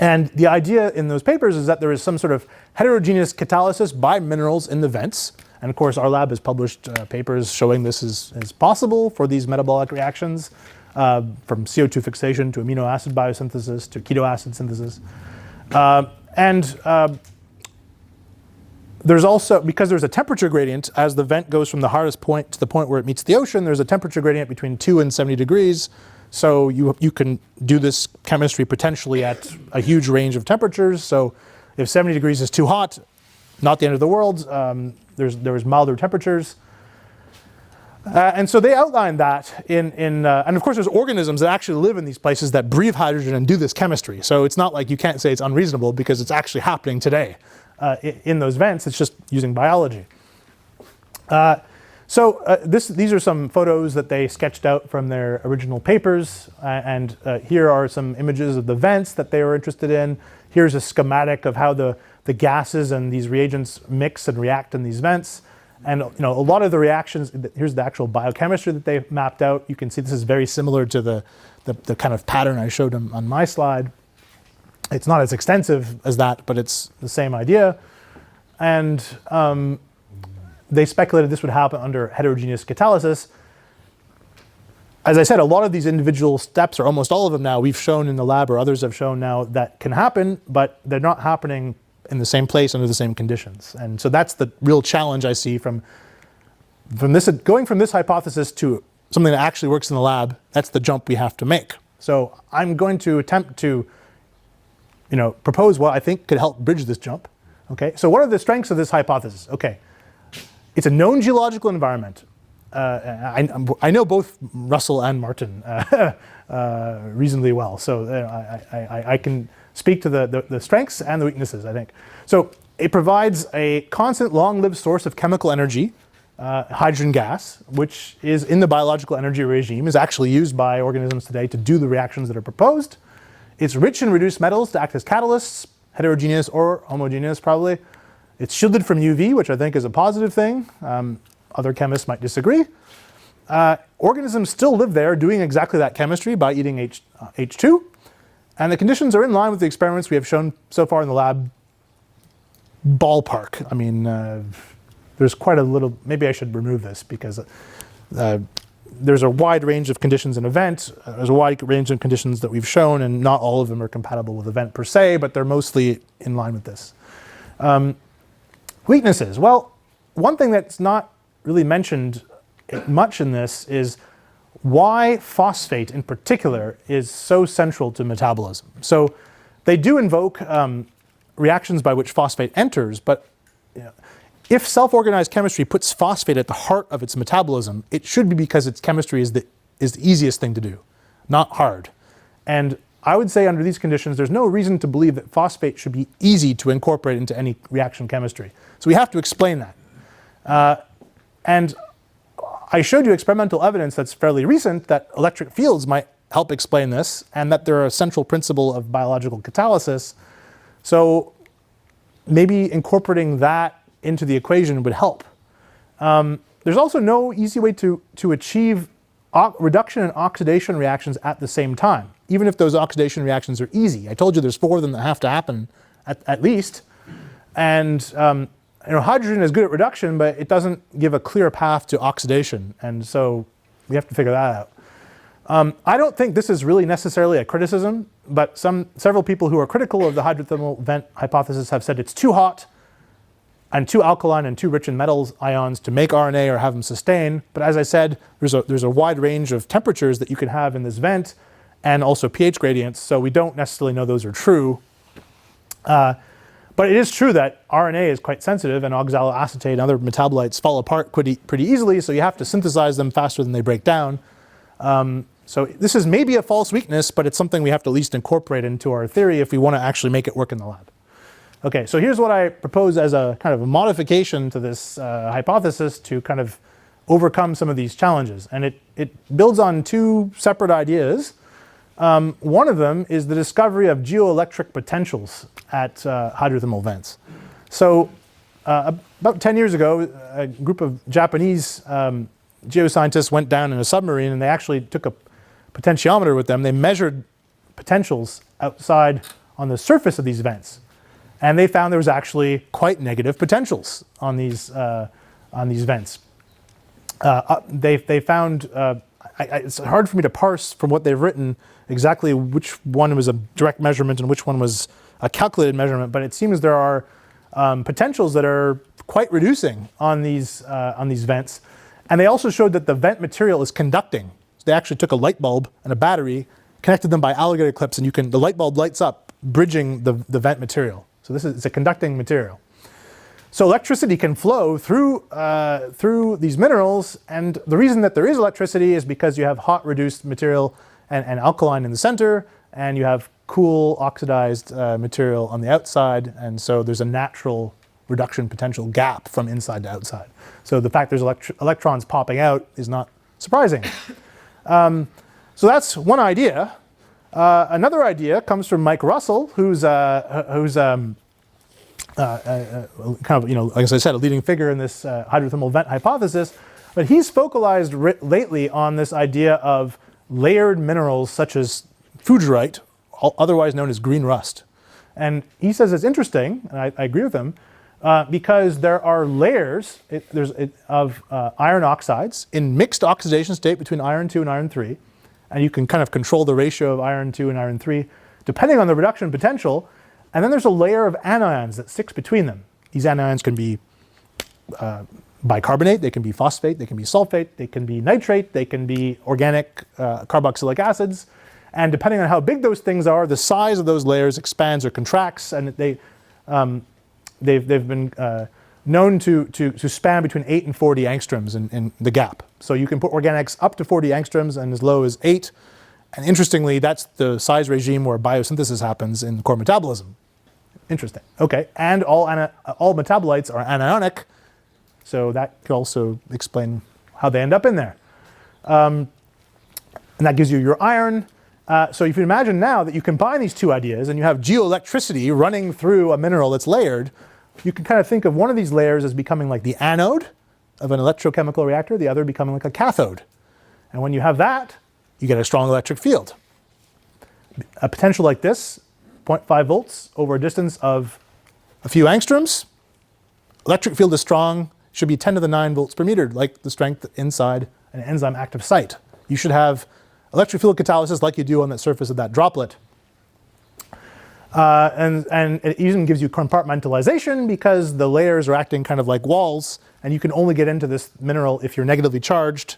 And the idea in those papers is that there is some sort of heterogeneous catalysis by minerals in the vents. And of course, our lab has published papers showing this is possible for these metabolic reactions, from CO2 fixation to amino acid biosynthesis to keto acid synthesis. There's also, because there's a temperature gradient, as the vent goes from the hardest point to the point where it meets the ocean, there's a temperature gradient between 2 and 70 degrees. So you can do this chemistry potentially at a huge range of temperatures. So if 70 degrees is too hot, not the end of the world. There was milder temperatures. And so they outlined that and of course there's organisms that actually live in these places that breathe hydrogen and do this chemistry. So it's not like you can't say it's unreasonable because it's actually happening today in those vents. It's just using biology. These are some photos that they sketched out from their original papers, and here are some images of the vents that they were interested in. Here's a schematic of how the gases and these reagents mix and react in these vents. And a lot of the reactions, here's the actual biochemistry that they mapped out. You can see this is very similar to the kind of pattern I showed them on my slide. It's not as extensive as that, but it's the same idea. And they speculated this would happen under heterogeneous catalysis. As I said, a lot of these individual steps, or almost all of them now, we've shown in the lab or others have shown now that can happen, but they're not happening in the same place under the same conditions. And so that's the real challenge I see from this, going from this hypothesis to something that actually works in the lab. That's the jump we have to make. So I'm going to attempt to propose what I think could help bridge this jump. Okay, so what are the strengths of this hypothesis? Okay, it's a known geological environment. I know both Russell and Martin reasonably well, so I can speak to the strengths and the weaknesses, I think. So it provides a constant, long-lived source of chemical energy, hydrogen gas, which is in the biological energy regime, is actually used by organisms today to do the reactions that are proposed. It's rich in reduced metals to act as catalysts, heterogeneous or homogeneous probably. It's shielded from UV, which I think is a positive thing. Other chemists might disagree. Organisms still live there doing exactly that chemistry by eating H2. And the conditions are in line with the experiments we have shown so far in the lab. Ballpark. I mean, there's quite a little, maybe I should remove this because there's a wide range of conditions in a vent. There's a wide range of conditions that we've shown, and not all of them are compatible with a vent per se, but they're mostly in line with this. Weaknesses. Well, one thing that's not really mentioned much in this is why phosphate in particular is so central to metabolism. So they do invoke reactions by which phosphate enters, but if self-organized chemistry puts phosphate at the heart of its metabolism, it should be because its chemistry is the easiest thing to do, not hard. And I would say under these conditions, there's no reason to believe that phosphate should be easy to incorporate into any reaction chemistry. So we have to explain that. And I showed you experimental evidence that's fairly recent that electric fields might help explain this, and that they're a central principle of biological catalysis. So maybe incorporating that into the equation would help. There's also no easy way to achieve reduction and oxidation reactions at the same time, even if those oxidation reactions are easy. I told you there's 4 of them that have to happen at least. And hydrogen is good at reduction, but it doesn't give a clear path to oxidation. And so we have to figure that out. I don't think this is really necessarily a criticism, but several people who are critical of the hydrothermal vent hypothesis have said it's too hot and too alkaline and too rich in metals ions to make RNA or have them sustain. But as I said, there's a wide range of temperatures that you can have in this vent, and also pH gradients, so we don't necessarily know those are true. But it is true that RNA is quite sensitive, and oxaloacetate and other metabolites fall apart pretty easily, so you have to synthesize them faster than they break down. So this is maybe a false weakness, but it's something we have to at least incorporate into our theory if we want to actually make it work in the lab. Okay, so here's what I propose as a kind of a modification to this hypothesis to kind of overcome some of these challenges. And it builds on 2 separate ideas. One of them is the discovery of geoelectric potentials at hydrothermal vents. So about 10 years ago, a group of Japanese geoscientists went down in a submarine, and they actually took a potentiometer with them. They measured potentials outside on the surface of these vents. And they found there was actually quite negative potentials on these vents. They found, it's hard for me to parse from what they've written exactly which one was a direct measurement and which one was a calculated measurement, but it seems there are potentials that are quite reducing on these vents. And they also showed that the vent material is conducting. So they actually took a light bulb and a battery, connected them by alligator clips, and the light bulb lights up, bridging the vent material. So it's a conducting material. So electricity can flow through these minerals, and the reason that there is electricity is because you have hot reduced material and alkaline in the center, and you have cool oxidized material on the outside, and so there's a natural reduction potential gap from inside to outside. So the fact there's electrons popping out is not surprising. So that's one idea. Another idea comes from Mike Russell, who's kind of, like I said, a leading figure in this hydrothermal vent hypothesis. But he's focalized lately on this idea of layered minerals such as fuggerite, otherwise known as green rust. And he says it's interesting, and I agree with him, because there are layers of iron oxides in mixed oxidation state between iron 2 and iron 3. And you can kind of control the ratio of iron 2 and iron 3 depending on the reduction potential. And then there's a layer of anions that sticks between them. These anions can be bicarbonate, they can be phosphate, they can be sulfate, they can be nitrate, they can be organic carboxylic acids. And depending on how big those things are, the size of those layers expands or contracts, and they've been known to span between 8 and 40 angstroms in the gap. So you can put organics up to 40 angstroms and as low as 8. And interestingly, that's the size regime where biosynthesis happens in core metabolism. Interesting. Okay, and all metabolites are anionic, so that could also explain how they end up in there. And that gives you your iron. So if you imagine now that you combine these two ideas and you have geoelectricity running through a mineral that's layered, you can kind of think of one of these layers as becoming like the anode of an electrochemical reactor, the other becoming like a cathode. And when you have that, you get a strong electric field. A potential like this, 0.5 volts over a distance of a few angstroms, electric field is strong, should be 10 to the 9 volts per meter, like the strength inside an enzyme active site. You should have electric field catalysis like you do on the surface of that droplet. And it even gives you compartmentalization because the layers are acting kind of like walls, and you can only get into this mineral if you're negatively charged.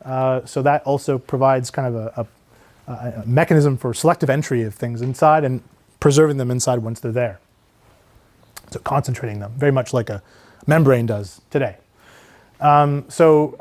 So that also provides kind of a mechanism for selective entry of things inside and preserving them inside once they're there. So concentrating them, very much like a membrane does today. So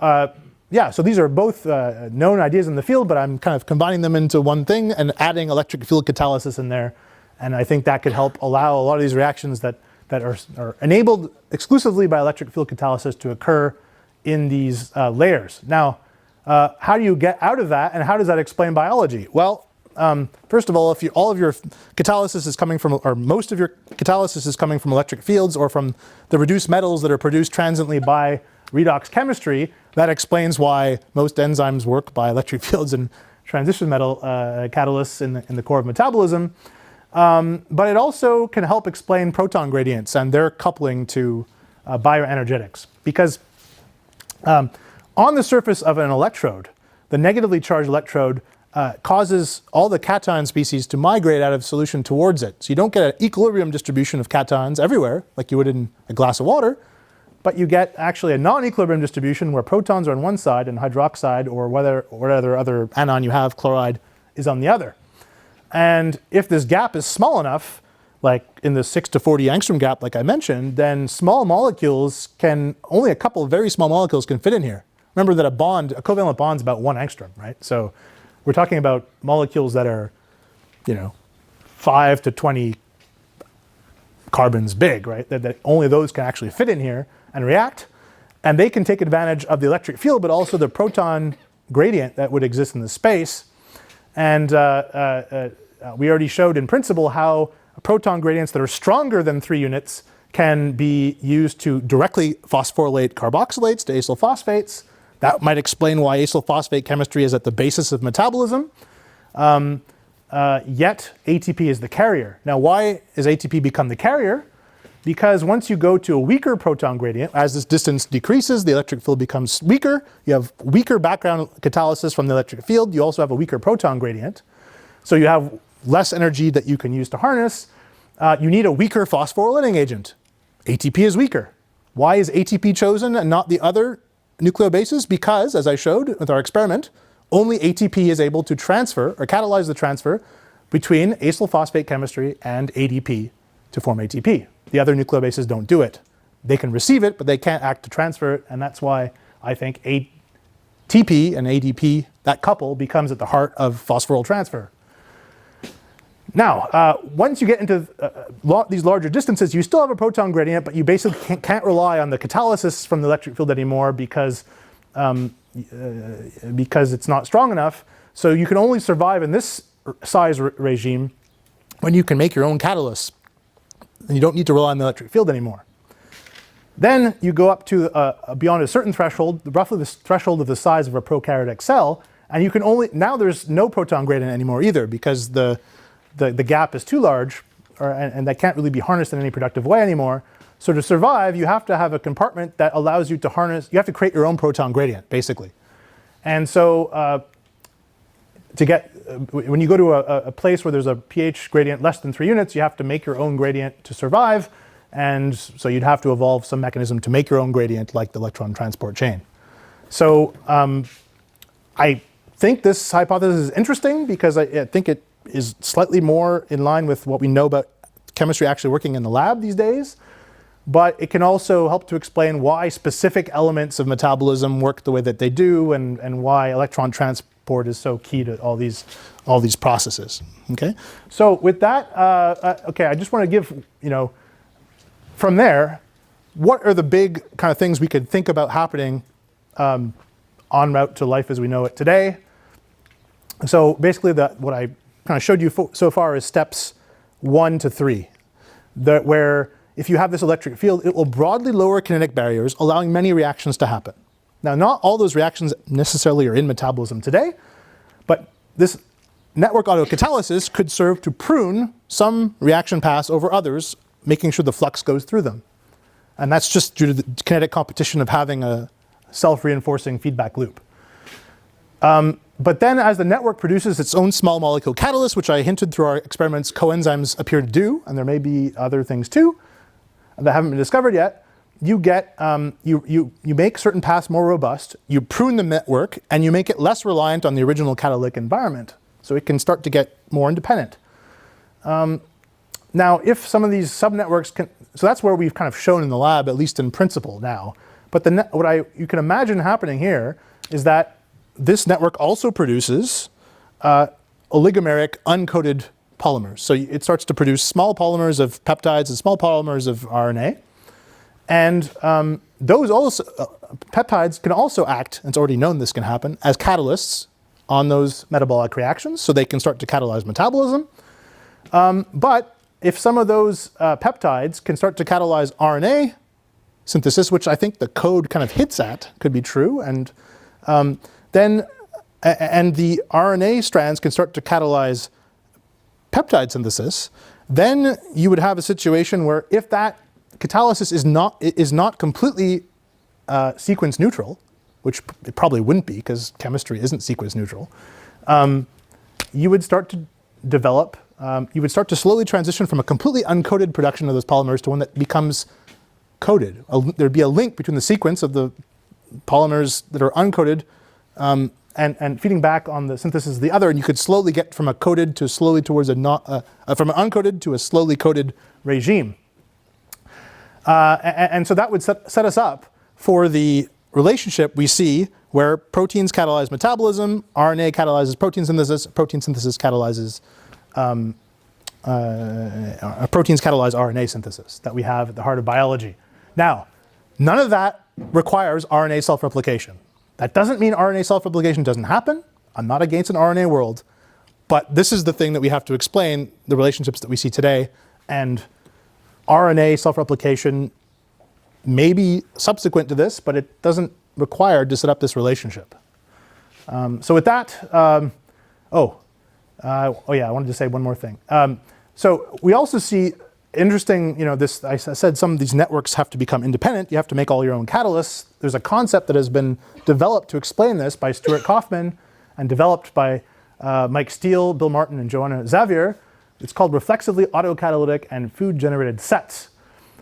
these are both known ideas in the field, but I'm kind of combining them into one thing and adding electric field catalysis in there. And I think that could help allow a lot of these reactions that are enabled exclusively by electric field catalysis to occur in these layers. Now, how do you get out of that, and how does that explain biology? Well, first of all, if all of your catalysis is coming from, or most of your catalysis is coming from electric fields or from the reduced metals that are produced transiently by redox chemistry, that explains why most enzymes work by electric fields and transition metal catalysts in the core of metabolism. But it also can help explain proton gradients and their coupling to bioenergetics. Because on the surface of an electrode, the negatively charged electrode causes all the cation species to migrate out of solution towards it. So you don't get an equilibrium distribution of cations everywhere, like you would in a glass of water, but you get actually a non-equilibrium distribution where protons are on one side and hydroxide or whatever other anion you have, chloride, is on the other. And if this gap is small enough, like in the 6 to 40 angstrom gap, like I mentioned, then small molecules only a couple of very small molecules can fit in here. Remember that a covalent bond is about 1 angstrom, right? So we're talking about molecules that are, 5 to 20 carbons big, right? That only those can actually fit in here and react. And they can take advantage of the electric field, but also the proton gradient that would exist in the space. And we already showed in principle how proton gradients that are stronger than 3 units can be used to directly phosphorylate carboxylates to acyl phosphates. That might explain why acyl phosphate chemistry is at the basis of metabolism. Yet ATP is the carrier. Now, why has ATP become the carrier? Because once you go to a weaker proton gradient, as this distance decreases, the electric field becomes weaker. You have weaker background catalysis from the electric field. You also have a weaker proton gradient. So you have less energy that you can use to harness. You need a weaker phosphorylating agent. ATP is weaker. Why is ATP chosen and not the other nucleobases? Because, as I showed with our experiment, only ATP is able to transfer or catalyze the transfer between acyl phosphate chemistry and ADP to form ATP. The other nucleobases don't do it. They can receive it, but they can't act to transfer it, and that's why I think ATP and ADP, that couple, becomes at the heart of phosphoryl transfer. Now, once you get into these larger distances, you still have a proton gradient, but you basically can't rely on the catalysis from the electric field anymore because it's not strong enough. So you can only survive in this size regime when you can make your own catalysts. And you don't need to rely on the electric field anymore. Then you go up to beyond a certain threshold, roughly the threshold of the size of a prokaryotic cell, and you can only, now there's no proton gradient anymore either because the gap is too large, and that can't really be harnessed in any productive way anymore. So to survive, you have to have a compartment that allows you to harness, you have to create your own proton gradient, basically. And so when you go to a place where there's a pH gradient less than 3 units, you have to make your own gradient to survive. And so you'd have to evolve some mechanism to make your own gradient like the electron transport chain. So I think this hypothesis is interesting because I think it is slightly more in line with what we know about chemistry actually working in the lab these days. But it can also help to explain why specific elements of metabolism work the way that they do and why electron transport is so key to all these processes. Okay, so with that, okay, I just want to give, from there, what are the big kind of things we could think about happening en route to life as we know it today? So basically, what I kind of showed you so far is steps 1 to 3, where if you have this electric field, it will broadly lower kinetic barriers, allowing many reactions to happen. Now, not all those reactions necessarily are in metabolism today, but this network autocatalysis could serve to prune some reaction paths over others, making sure the flux goes through them. And that's just due to the kinetic competition of having a self-reinforcing feedback loop. But then as the network produces its own small molecule catalyst, which I hinted through our experiments coenzymes appear to do, and there may be other things too that haven't been discovered yet, you get, you make certain paths more robust, you prune the network, and you make it less reliant on the original catalytic environment. So it can start to get more independent. Now, if some of these subnetworks can, so that's where we've kind of shown in the lab, at least in principle now. But you can imagine happening here is that this network also produces oligomeric uncoated polymers. So it starts to produce small polymers of peptides and small polymers of RNA. And those also, peptides can also act, and it's already known this can happen, as catalysts on those metabolic reactions. So they can start to catalyze metabolism. But if some of those peptides can start to catalyze RNA synthesis, which I think the code kind of hits at, could be true, and the RNA strands can start to catalyze peptide synthesis, then you would have a situation where if that catalysis is not completely sequence neutral, which it probably wouldn't be because chemistry isn't sequence neutral, you would start to develop, you would start to slowly transition from a completely uncoated production of those polymers to one that becomes coated. There'd be a link between the sequence of the polymers that are uncoated and feeding back on the synthesis of the other, and you could slowly get from a coated to slowly towards from an uncoated to a slowly coated regime. And so that would set us up for the relationship we see where proteins catalyze metabolism, RNA catalyzes protein synthesis catalyzes proteins catalyze RNA synthesis that we have at the heart of biology. Now, none of that requires RNA self-replication. That doesn't mean RNA self-replication doesn't happen. I'm not against an RNA world, but this is the thing that we have to explain, the relationships that we see today, and RNA self-replication may be subsequent to this, but it doesn't require to set up this relationship. So with that, I wanted to say one more thing. So we also see interesting, I said some of these networks have to become independent. You have to make all your own catalysts. There's a concept that has been developed to explain this by Stuart Kaufman and developed by Mike Steele, Bill Martin, and Joanna Xavier. It's called reflexively autocatalytic and food-generated sets.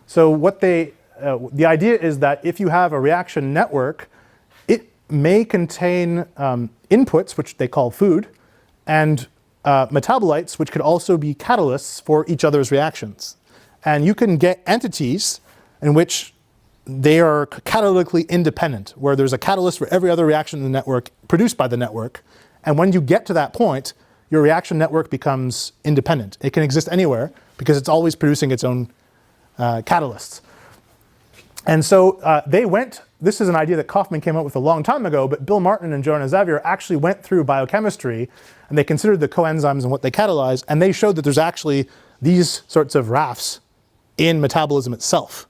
So the idea is that if you have a reaction network, it may contain inputs, which they call food, and metabolites, which could also be catalysts for each other's reactions. And you can get entities in which they are catalytically independent, where there's a catalyst for every other reaction in the network produced by the network. And when you get to that point, your reaction network becomes independent. It can exist anywhere because it's always producing its own catalysts. And so this is an idea that Kaufman came up with a long time ago, but Bill Martin and Joanna Xavier actually went through biochemistry and they considered the coenzymes and what they catalyze, and they showed that there's actually these sorts of rafts in metabolism itself.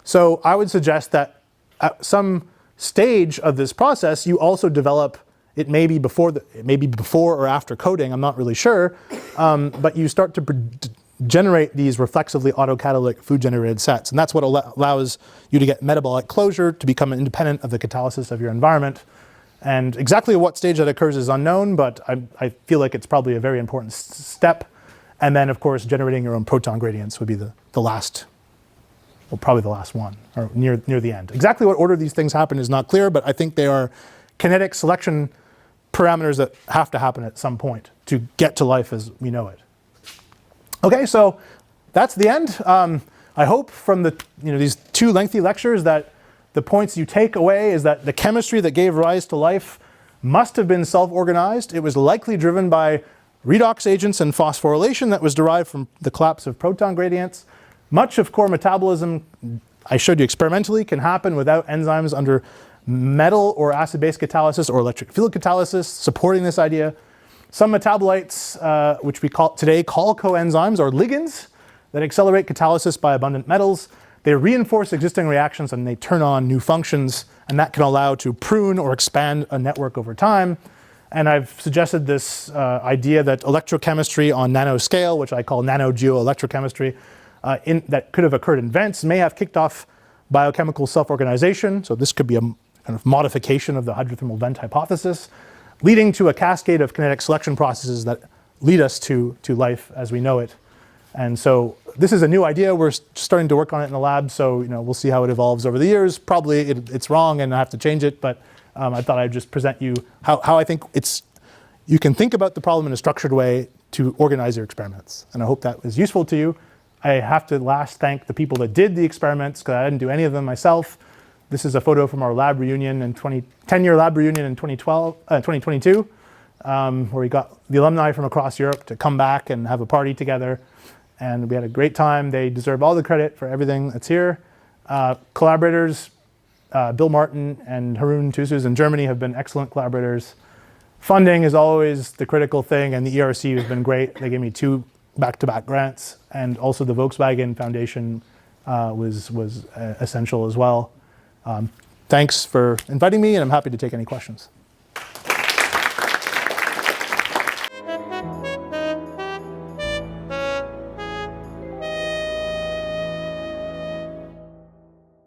So I would suggest that at some stage of this process, you also develop, it may be before or after coding, I'm not really sure, but you start to generate these reflexively autocatalytic food-generated sets. And that's what allows you to get metabolic closure, to become independent of the catalysis of your environment. And exactly at what stage that occurs is unknown, but I feel like it's probably a very important step. And then, of course, generating your own proton gradients would be the last, well, probably the last one, or near the end. Exactly what order these things happen is not clear, but I think they are kinetic selection parameters that have to happen at some point to get to life as we know it. Okay, so that's the end. I hope from these 2 lengthy lectures that the points you take away is that the chemistry that gave rise to life must have been self-organized. It was likely driven by redox agents and phosphorylation that was derived from the collapse of proton gradients. Much of core metabolism, I showed you experimentally, can happen without enzymes under metal or acid-base catalysis or electric field catalysis, supporting this idea. Some metabolites, which we today call coenzymes, are ligands that accelerate catalysis by abundant metals. They reinforce existing reactions and they turn on new functions, and that can allow to prune or expand a network over time. And I've suggested this idea that electrochemistry on nanoscale, which I call nanogeoelectrochemistry, that could have occurred in vents, may have kicked off biochemical self-organization. So this could be a kind of modification of the hydrothermal vent hypothesis, leading to a cascade of kinetic selection processes that lead us to life as we know it. And so this is a new idea. We're starting to work on it in the lab, so we'll see how it evolves over the years. Probably it's wrong and I have to change it, but I thought I'd just present you how I think you can think about the problem in a structured way to organize your experiments. And I hope that was useful to you. I have to last thank the people that did the experiments, because I didn't do any of them myself. This is a photo from our lab reunion in 10-year lab reunion in 2022, where we got the alumni from across Europe to come back and have a party together. And we had a great time. They deserve all the credit for everything that's here. Collaborators, Bill Martin and Harun Tusuz in Germany have been excellent collaborators. Funding is always the critical thing, and the ERC has been great. They gave me 2 back-to-back grants, and also the Volkswagen Foundation was essential as well. Thanks for inviting me, and I'm happy to take any questions.